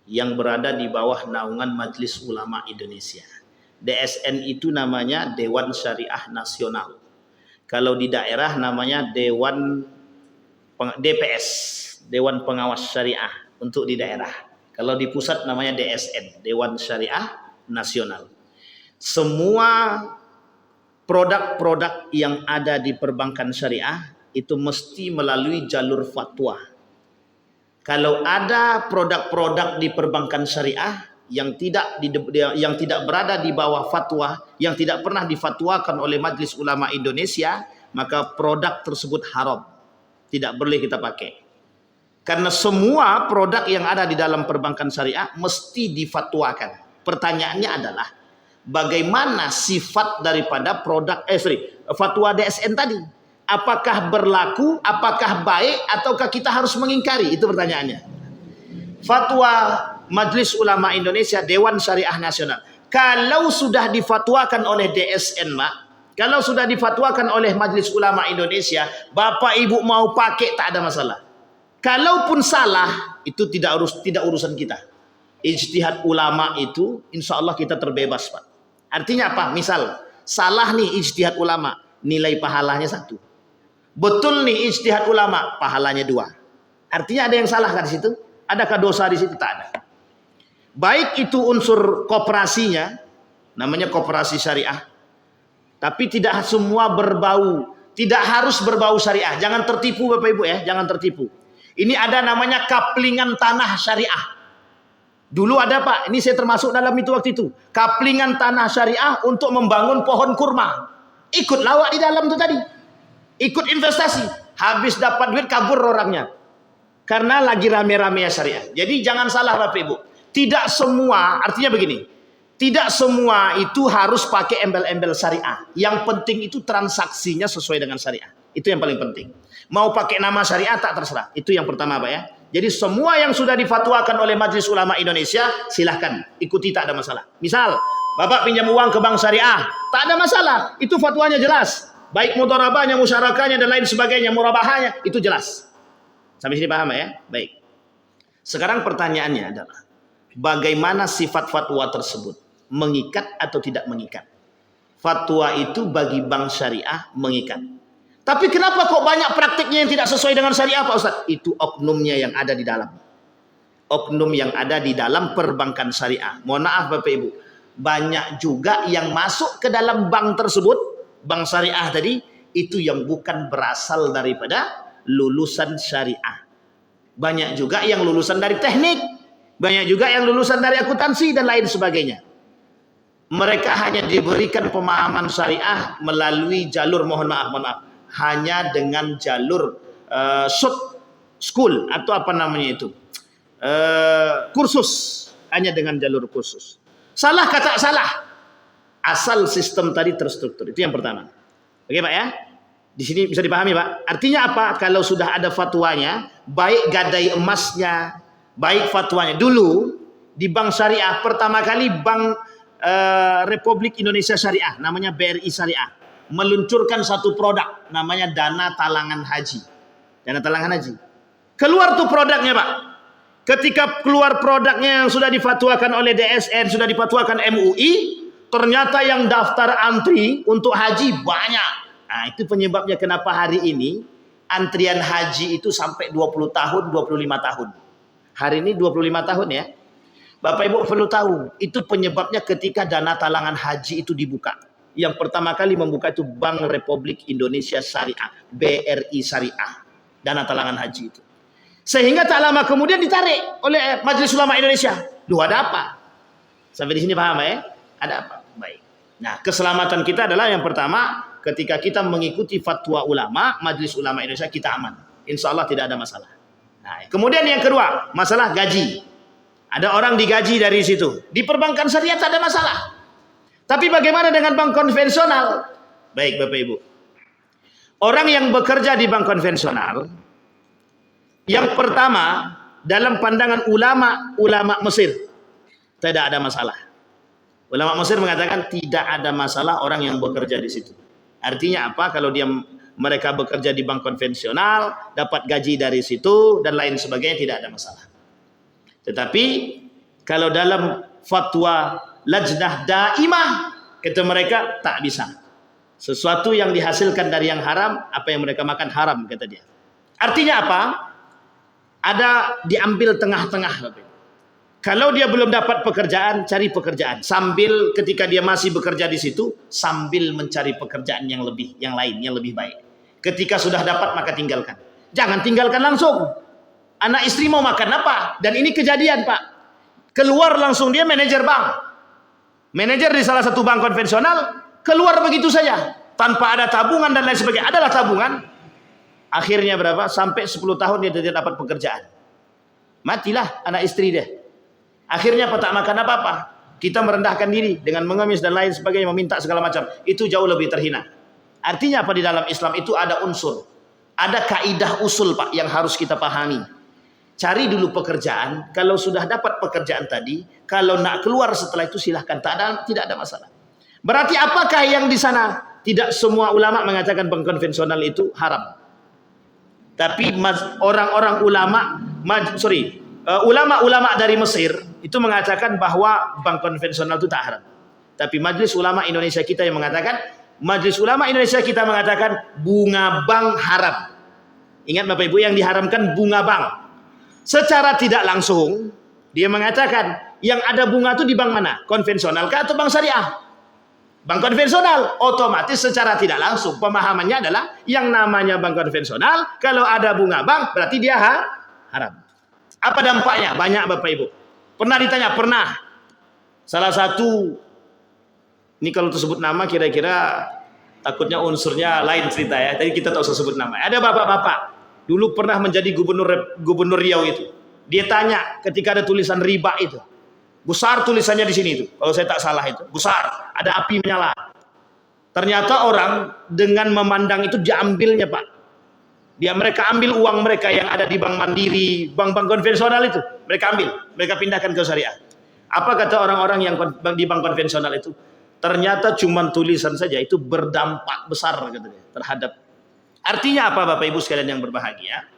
yang berada di bawah naungan Majelis Ulama Indonesia. DSN itu namanya Dewan Syariah Nasional. Kalau di daerah namanya DPS, Dewan Pengawas Syariah untuk di daerah. Kalau di pusat namanya DSN, Dewan Syariah Nasional. Semua produk-produk yang ada di perbankan syariah itu mesti melalui jalur fatwa. Kalau ada produk-produk di perbankan syariah yang tidak berada di bawah fatwa, yang tidak pernah difatwakan oleh Majelis Ulama Indonesia, maka produk tersebut haram. Tidak boleh kita pakai. Karena semua produk yang ada di dalam perbankan syariah mesti difatwakan. Pertanyaannya adalah bagaimana sifat daripada fatwa DSN tadi? Apakah berlaku, apakah baik, ataukah kita harus mengingkari? Itu pertanyaannya. Fatwa Majelis Ulama Indonesia, Dewan Syariah Nasional. Kalau sudah difatwakan oleh DSN, Mak, kalau sudah difatwakan oleh Majelis Ulama Indonesia, Bapak Ibu mau pakai tak ada masalah. Kalaupun salah, itu tidak urusan kita. Ijtihad ulama itu insya Allah kita terbebas Pak. Artinya apa? Misal salah nih ijtihad ulama, nilai pahalanya 1. Betul nih ijtihad ulama, pahalanya 2. Artinya ada yang salah kan di situ? Adakah dosa di situ? Tak ada. Baik itu unsur koperasinya, namanya koperasi syariah. Tapi tidak semua berbau, tidak harus berbau syariah. Jangan tertipu Bapak Ibu ya, jangan tertipu. Ini ada namanya kaplingan tanah syariah. Dulu ada Pak, ini saya termasuk dalam itu waktu itu. Kaplingan tanah syariah untuk membangun pohon kurma. Ikut lawak di dalam itu tadi. Ikut investasi. Habis dapat duit kabur orangnya. Karena lagi rame-rame ya syariah. Jadi jangan salah Bapak Ibu. Tidak semua, artinya begini. Tidak semua itu harus pakai embel-embel syariah. Yang penting itu transaksinya sesuai dengan syariah. Itu yang paling penting. Mau pakai nama syariah tak terserah. Itu yang pertama Pak ya. Jadi semua yang sudah difatwakan oleh Majelis Ulama Indonesia silahkan ikuti, tak ada masalah. Misal Bapak pinjam uang ke bank syariah, tak ada masalah. Itu fatwanya jelas. Baik mudharabahnya, musyarakahnya dan lain sebagainya, murabahanya itu jelas. Sampai sini paham ya? Baik. Sekarang pertanyaannya adalah bagaimana sifat fatwa tersebut? Mengikat atau tidak mengikat? Fatwa itu bagi bank syariah mengikat. Tapi kenapa kok banyak praktiknya yang tidak sesuai dengan syariah Pak Ustaz? Itu oknumnya yang ada di dalam. Oknum yang ada di dalam perbankan syariah. Mohon maaf Bapak Ibu. Banyak juga yang masuk ke dalam bank tersebut, bank syariah tadi, itu yang bukan berasal daripada lulusan syariah. Banyak juga yang lulusan dari teknik. Banyak juga yang lulusan dari akuntansi dan lain sebagainya. Mereka hanya diberikan pemahaman syariah melalui jalur, mohon maaf, hanya dengan jalur short school atau apa namanya itu, kursus, hanya dengan jalur kursus. Salah kata salah, asal sistem tadi terstruktur. Itu yang pertama. Oke Pak ya, di sini bisa dipahami Pak. Artinya apa? Kalau sudah ada fatwanya, baik gadai emasnya, baik fatwanya. Dulu di bank syariah pertama kali Bank Republik Indonesia Syariah, namanya BRI Syariah. meluncurkan satu produk namanya dana talangan haji. Dana talangan haji. Keluar tuh produknya, Pak. Ketika keluar produknya yang sudah difatwakan oleh DSN, sudah difatwakan MUI, ternyata yang daftar antri untuk haji banyak. Nah, itu penyebabnya kenapa hari ini antrian haji itu sampai 20 tahun, 25 tahun. Hari ini 25 tahun ya. Bapak Ibu perlu tahu, itu penyebabnya ketika dana talangan haji itu dibuka. Yang pertama kali membuka itu Bank Republik Indonesia Syariah, BRI Syariah. Dana talangan haji itu. Sehingga tak lama kemudian ditarik oleh Majelis Ulama Indonesia. Duh, ada apa? Sampai di sini paham ya? Ada apa? Baik. Nah, keselamatan kita adalah yang pertama, ketika kita mengikuti fatwa ulama, Majelis Ulama Indonesia, kita aman. Insya Allah tidak ada masalah. Nah, kemudian yang kedua, masalah gaji. Ada orang digaji dari situ. Di perbankan syariah tak ada masalah. Tapi bagaimana dengan bank konvensional? Baik Bapak Ibu. Orang yang bekerja di bank konvensional, yang pertama, dalam pandangan ulama Mesir, tidak ada masalah. Ulama Mesir mengatakan tidak ada masalah orang yang bekerja di situ. Artinya apa? Kalau mereka bekerja di bank konvensional, dapat gaji dari situ dan lain sebagainya, tidak ada masalah. Tetapi kalau dalam fatwa lajnah daimah, kata mereka tak bisa. Sesuatu yang dihasilkan dari yang haram, apa yang mereka makan haram, kata dia. Artinya apa? Ada diambil tengah-tengah. Kalau dia belum dapat pekerjaan, cari pekerjaan. Sambil ketika dia masih bekerja di situ, sambil mencari pekerjaan yang lain, yang lebih baik. Ketika sudah dapat, maka tinggalkan. Jangan tinggalkan langsung. Anak istri mau makan apa? Dan ini kejadian, Pak. Keluar langsung dia manajer bank. Manajer di salah satu bank konvensional, keluar begitu saja. Tanpa ada tabungan dan lain sebagainya. Adalah tabungan. Akhirnya berapa? Sampai 10 tahun dia tidak dapat pekerjaan. Matilah anak istri dia. Akhirnya tak makan apa-apa. Kita merendahkan diri dengan mengemis dan lain sebagainya, meminta segala macam. Itu jauh lebih terhina. Artinya apa? Di dalam Islam itu ada unsur. Ada kaidah usul, Pak, yang harus kita pahami. Cari dulu pekerjaan. Kalau sudah dapat pekerjaan tadi, kalau nak keluar setelah itu silahkan. Tidak ada masalah. Berarti apakah yang di sana? Tidak semua ulama mengatakan bank konvensional itu haram. Tapi orang-orang ulama dari Mesir itu mengatakan bahwa bank konvensional itu tak haram. Tapi Majelis Ulama Indonesia kita yang mengatakan, Majelis Ulama Indonesia kita mengatakan bunga bank haram. Ingat Bapak Ibu, yang diharamkan bunga bank. Secara tidak langsung dia mengatakan yang ada bunga itu di bank mana? Konvensional kah atau bank syariah? Bank konvensional, otomatis secara tidak langsung pemahamannya adalah yang namanya bank konvensional, kalau ada bunga bank berarti dia haram. Apa dampaknya? Banyak Bapak Ibu. Pernah ditanya? Pernah. Salah satu, ini kalau tersebut nama kira-kira takutnya unsurnya lain cerita ya. Tadi kita tak usah sebut nama. Ada bapak-bapak dulu pernah menjadi gubernur Riau itu. Dia tanya ketika ada tulisan riba itu. Besar tulisannya di sini itu. Kalau saya tak salah itu. Besar. Ada api menyala. Ternyata orang dengan memandang itu diambilnya, Pak. Mereka ambil uang mereka yang ada di bank mandiri, bank-bank konvensional itu. Mereka ambil. Mereka pindahkan ke syariah. Apa kata orang-orang yang di bank konvensional itu? Ternyata cuma tulisan saja. Itu berdampak besar katanya, terhadap. Artinya apa Bapak Ibu sekalian yang berbahagia?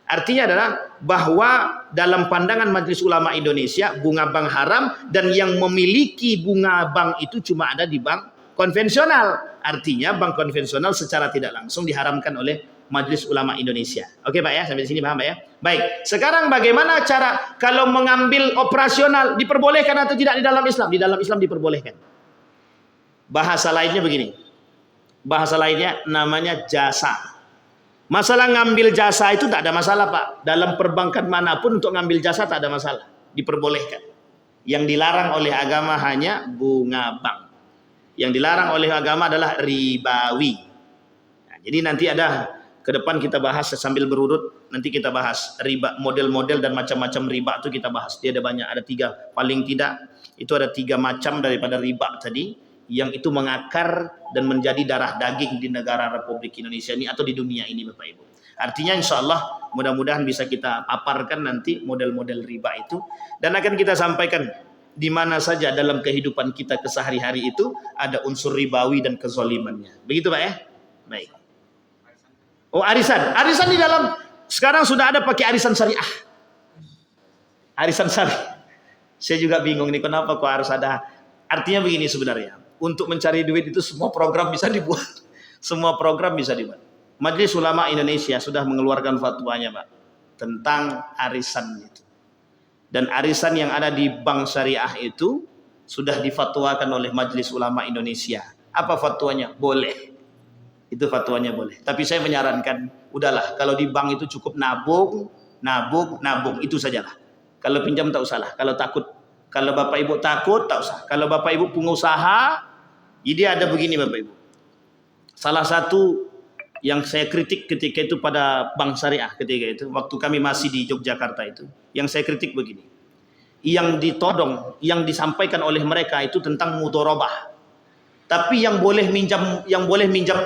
Artinya adalah bahwa dalam pandangan Majelis Ulama Indonesia bunga bank haram, dan yang memiliki bunga bank itu cuma ada di bank konvensional. Artinya bank konvensional secara tidak langsung diharamkan oleh Majelis Ulama Indonesia. Oke Pak ya, sampai di sini paham Pak ya? Baik, sekarang bagaimana cara kalau mengambil operasional, diperbolehkan atau tidak di dalam Islam? Di dalam Islam diperbolehkan. Bahasa lainnya begini. Bahasa lainnya namanya jasa. Masalah ngambil jasa itu tak ada masalah Pak. Dalam perbankan manapun untuk ngambil jasa tak ada masalah. Diperbolehkan. Yang dilarang oleh agama hanya bunga bank. Yang dilarang oleh agama adalah ribawi. Nah, jadi nanti ada ke depan kita bahas sambil berurut. Nanti kita bahas riba, model-model dan macam-macam riba itu kita bahas. Dia ada banyak, ada 3 paling tidak. Itu ada 3 macam daripada riba tadi. Yang itu mengakar dan menjadi darah daging di negara Republik Indonesia ini atau di dunia ini Bapak Ibu. Artinya insya Allah mudah-mudahan bisa kita paparkan nanti model-model riba itu. Dan akan kita sampaikan di mana saja dalam kehidupan kita kesehari-hari itu ada unsur ribawi dan kezalimannya. Begitu Pak ya? Baik. Oh, arisan. Arisan di dalam sekarang sudah ada pakai arisan syariah. Arisan syariah. Saya juga bingung nih kenapa kok harus ada. Artinya begini sebenarnya. Untuk mencari duit itu semua program bisa dibuat. Semua program bisa dibuat. Majelis Ulama Indonesia sudah mengeluarkan fatwanya Pak tentang arisan itu. Dan arisan yang ada di bank syariah itu sudah difatwakan oleh Majelis Ulama Indonesia. Apa fatwanya? Boleh. Itu fatwanya boleh. Tapi saya menyarankan, udahlah kalau di bank itu cukup nabung, itu sajalah. Kalau pinjam tak usahlah. Kalau Bapak Ibu takut tak usah. Kalau Bapak Ibu pengusaha, jadi ada begini Bapak Ibu. Salah satu yang saya kritik ketika itu pada bank syariah ketika itu, waktu kami masih di Yogyakarta itu, yang saya kritik begini. Yang ditodong, yang disampaikan oleh mereka itu tentang mudharabah. Tapi yang boleh minjam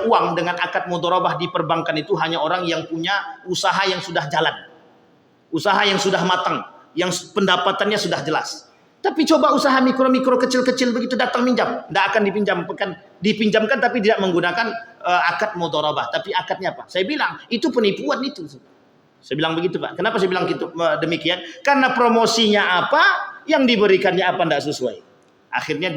uang dengan akad mudharabah di perbankan itu hanya orang yang punya usaha yang sudah jalan. Usaha yang sudah matang, yang pendapatannya sudah jelas. Tapi coba usaha mikro-mikro kecil-kecil begitu datang minjam, tidak akan dipinjamkan tapi tidak menggunakan akad mudharabah. Tapi akadnya apa? Saya bilang itu penipuan itu. Saya bilang begitu Pak. Kenapa saya bilang gitu, demikian? Karena promosinya apa, yang diberikannya apa tidak sesuai. Akhirnya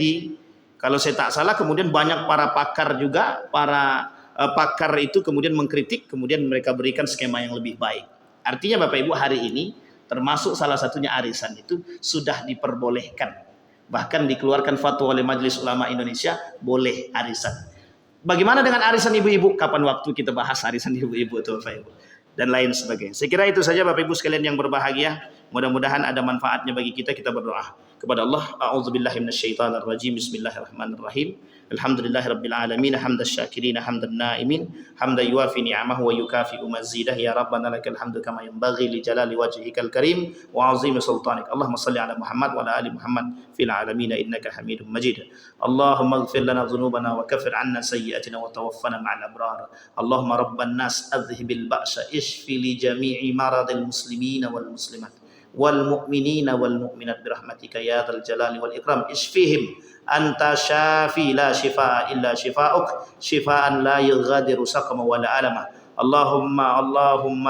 kalau saya tak salah kemudian banyak para pakar juga, para pakar itu kemudian mengkritik, kemudian mereka berikan skema yang lebih baik. Artinya Bapak Ibu hari ini termasuk salah satunya arisan itu sudah diperbolehkan. Bahkan dikeluarkan fatwa oleh Majelis Ulama Indonesia boleh arisan. Bagaimana dengan arisan ibu-ibu? Kapan waktu kita bahas arisan ibu-ibu itu Bapak Ibu dan lain sebagainya. Saya kira itu saja Bapak Ibu sekalian yang berbahagia. Mudah-mudahan ada manfaatnya bagi kita. Kita berdoa kepada Allah. A'udzubillahi minasyaitonirrajim. Bismillahirrahmanirrahim. Alhamdulillahirabbil alamin hamdan syakirin hamdan naimin hamdan yuafi ni'amahu wa yukafi mazidah ya rabbana lakal hamdu kama yanbaghi li jalali wajhikal karim wa 'azimi sultanik. Allahumma shalli ala Muhammad wa ala ali Muhammad fil alamin innaka Hamidum Majid. Allahumma ighfir lana dhunubana wa kaffir 'anna sayyi'atina wa tawaffana ma'al abrar. Allahumma rabban nas adhhibil ba'sa ishfi li jami'i maradil muslimina wal muslimat wal mu'minina wal mu'minat birahmatika ya dzal jalali wal ikram. Ishfihim anta syafi la shifaa illa shifaa'uk shifaa'an la yughadiru saqama wa la alama. Allahumma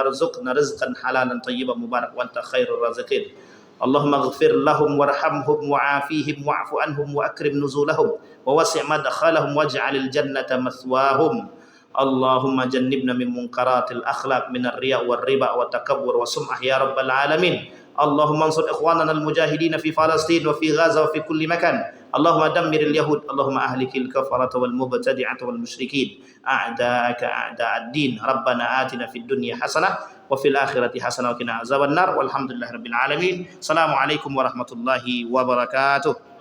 arzuqna rizqan halalan tayyiban mubarak wa anta khairur raziqin. Allahumma ighfir lahum warhamhum wa'afihim wa'fu anhum wa akrim nuzulahum wa wasi' madkhalahum waj'alil jannata mathwahum. Allahumma jannibna min munkaratil akhlaq minar riya' war riba wa takabbur wa sum'ah ya rabbal alamin. Allahumma ansur ikhwanana al-mujahidin fi Palestin wa fi Gaza wa fi kulli makan. Allahumma dammiril yahud. Allahumma ahlikil kafarata wal mubtadi'ata wal musyrikin. A'da'aka a'da'ad din. Rabbana atina fid dunya hasanah wa fil akhirati hasanah wa qina azabannar. Walhamdulillahirabbil alamin. Assalamualaikum warahmatullahi wabarakatuh.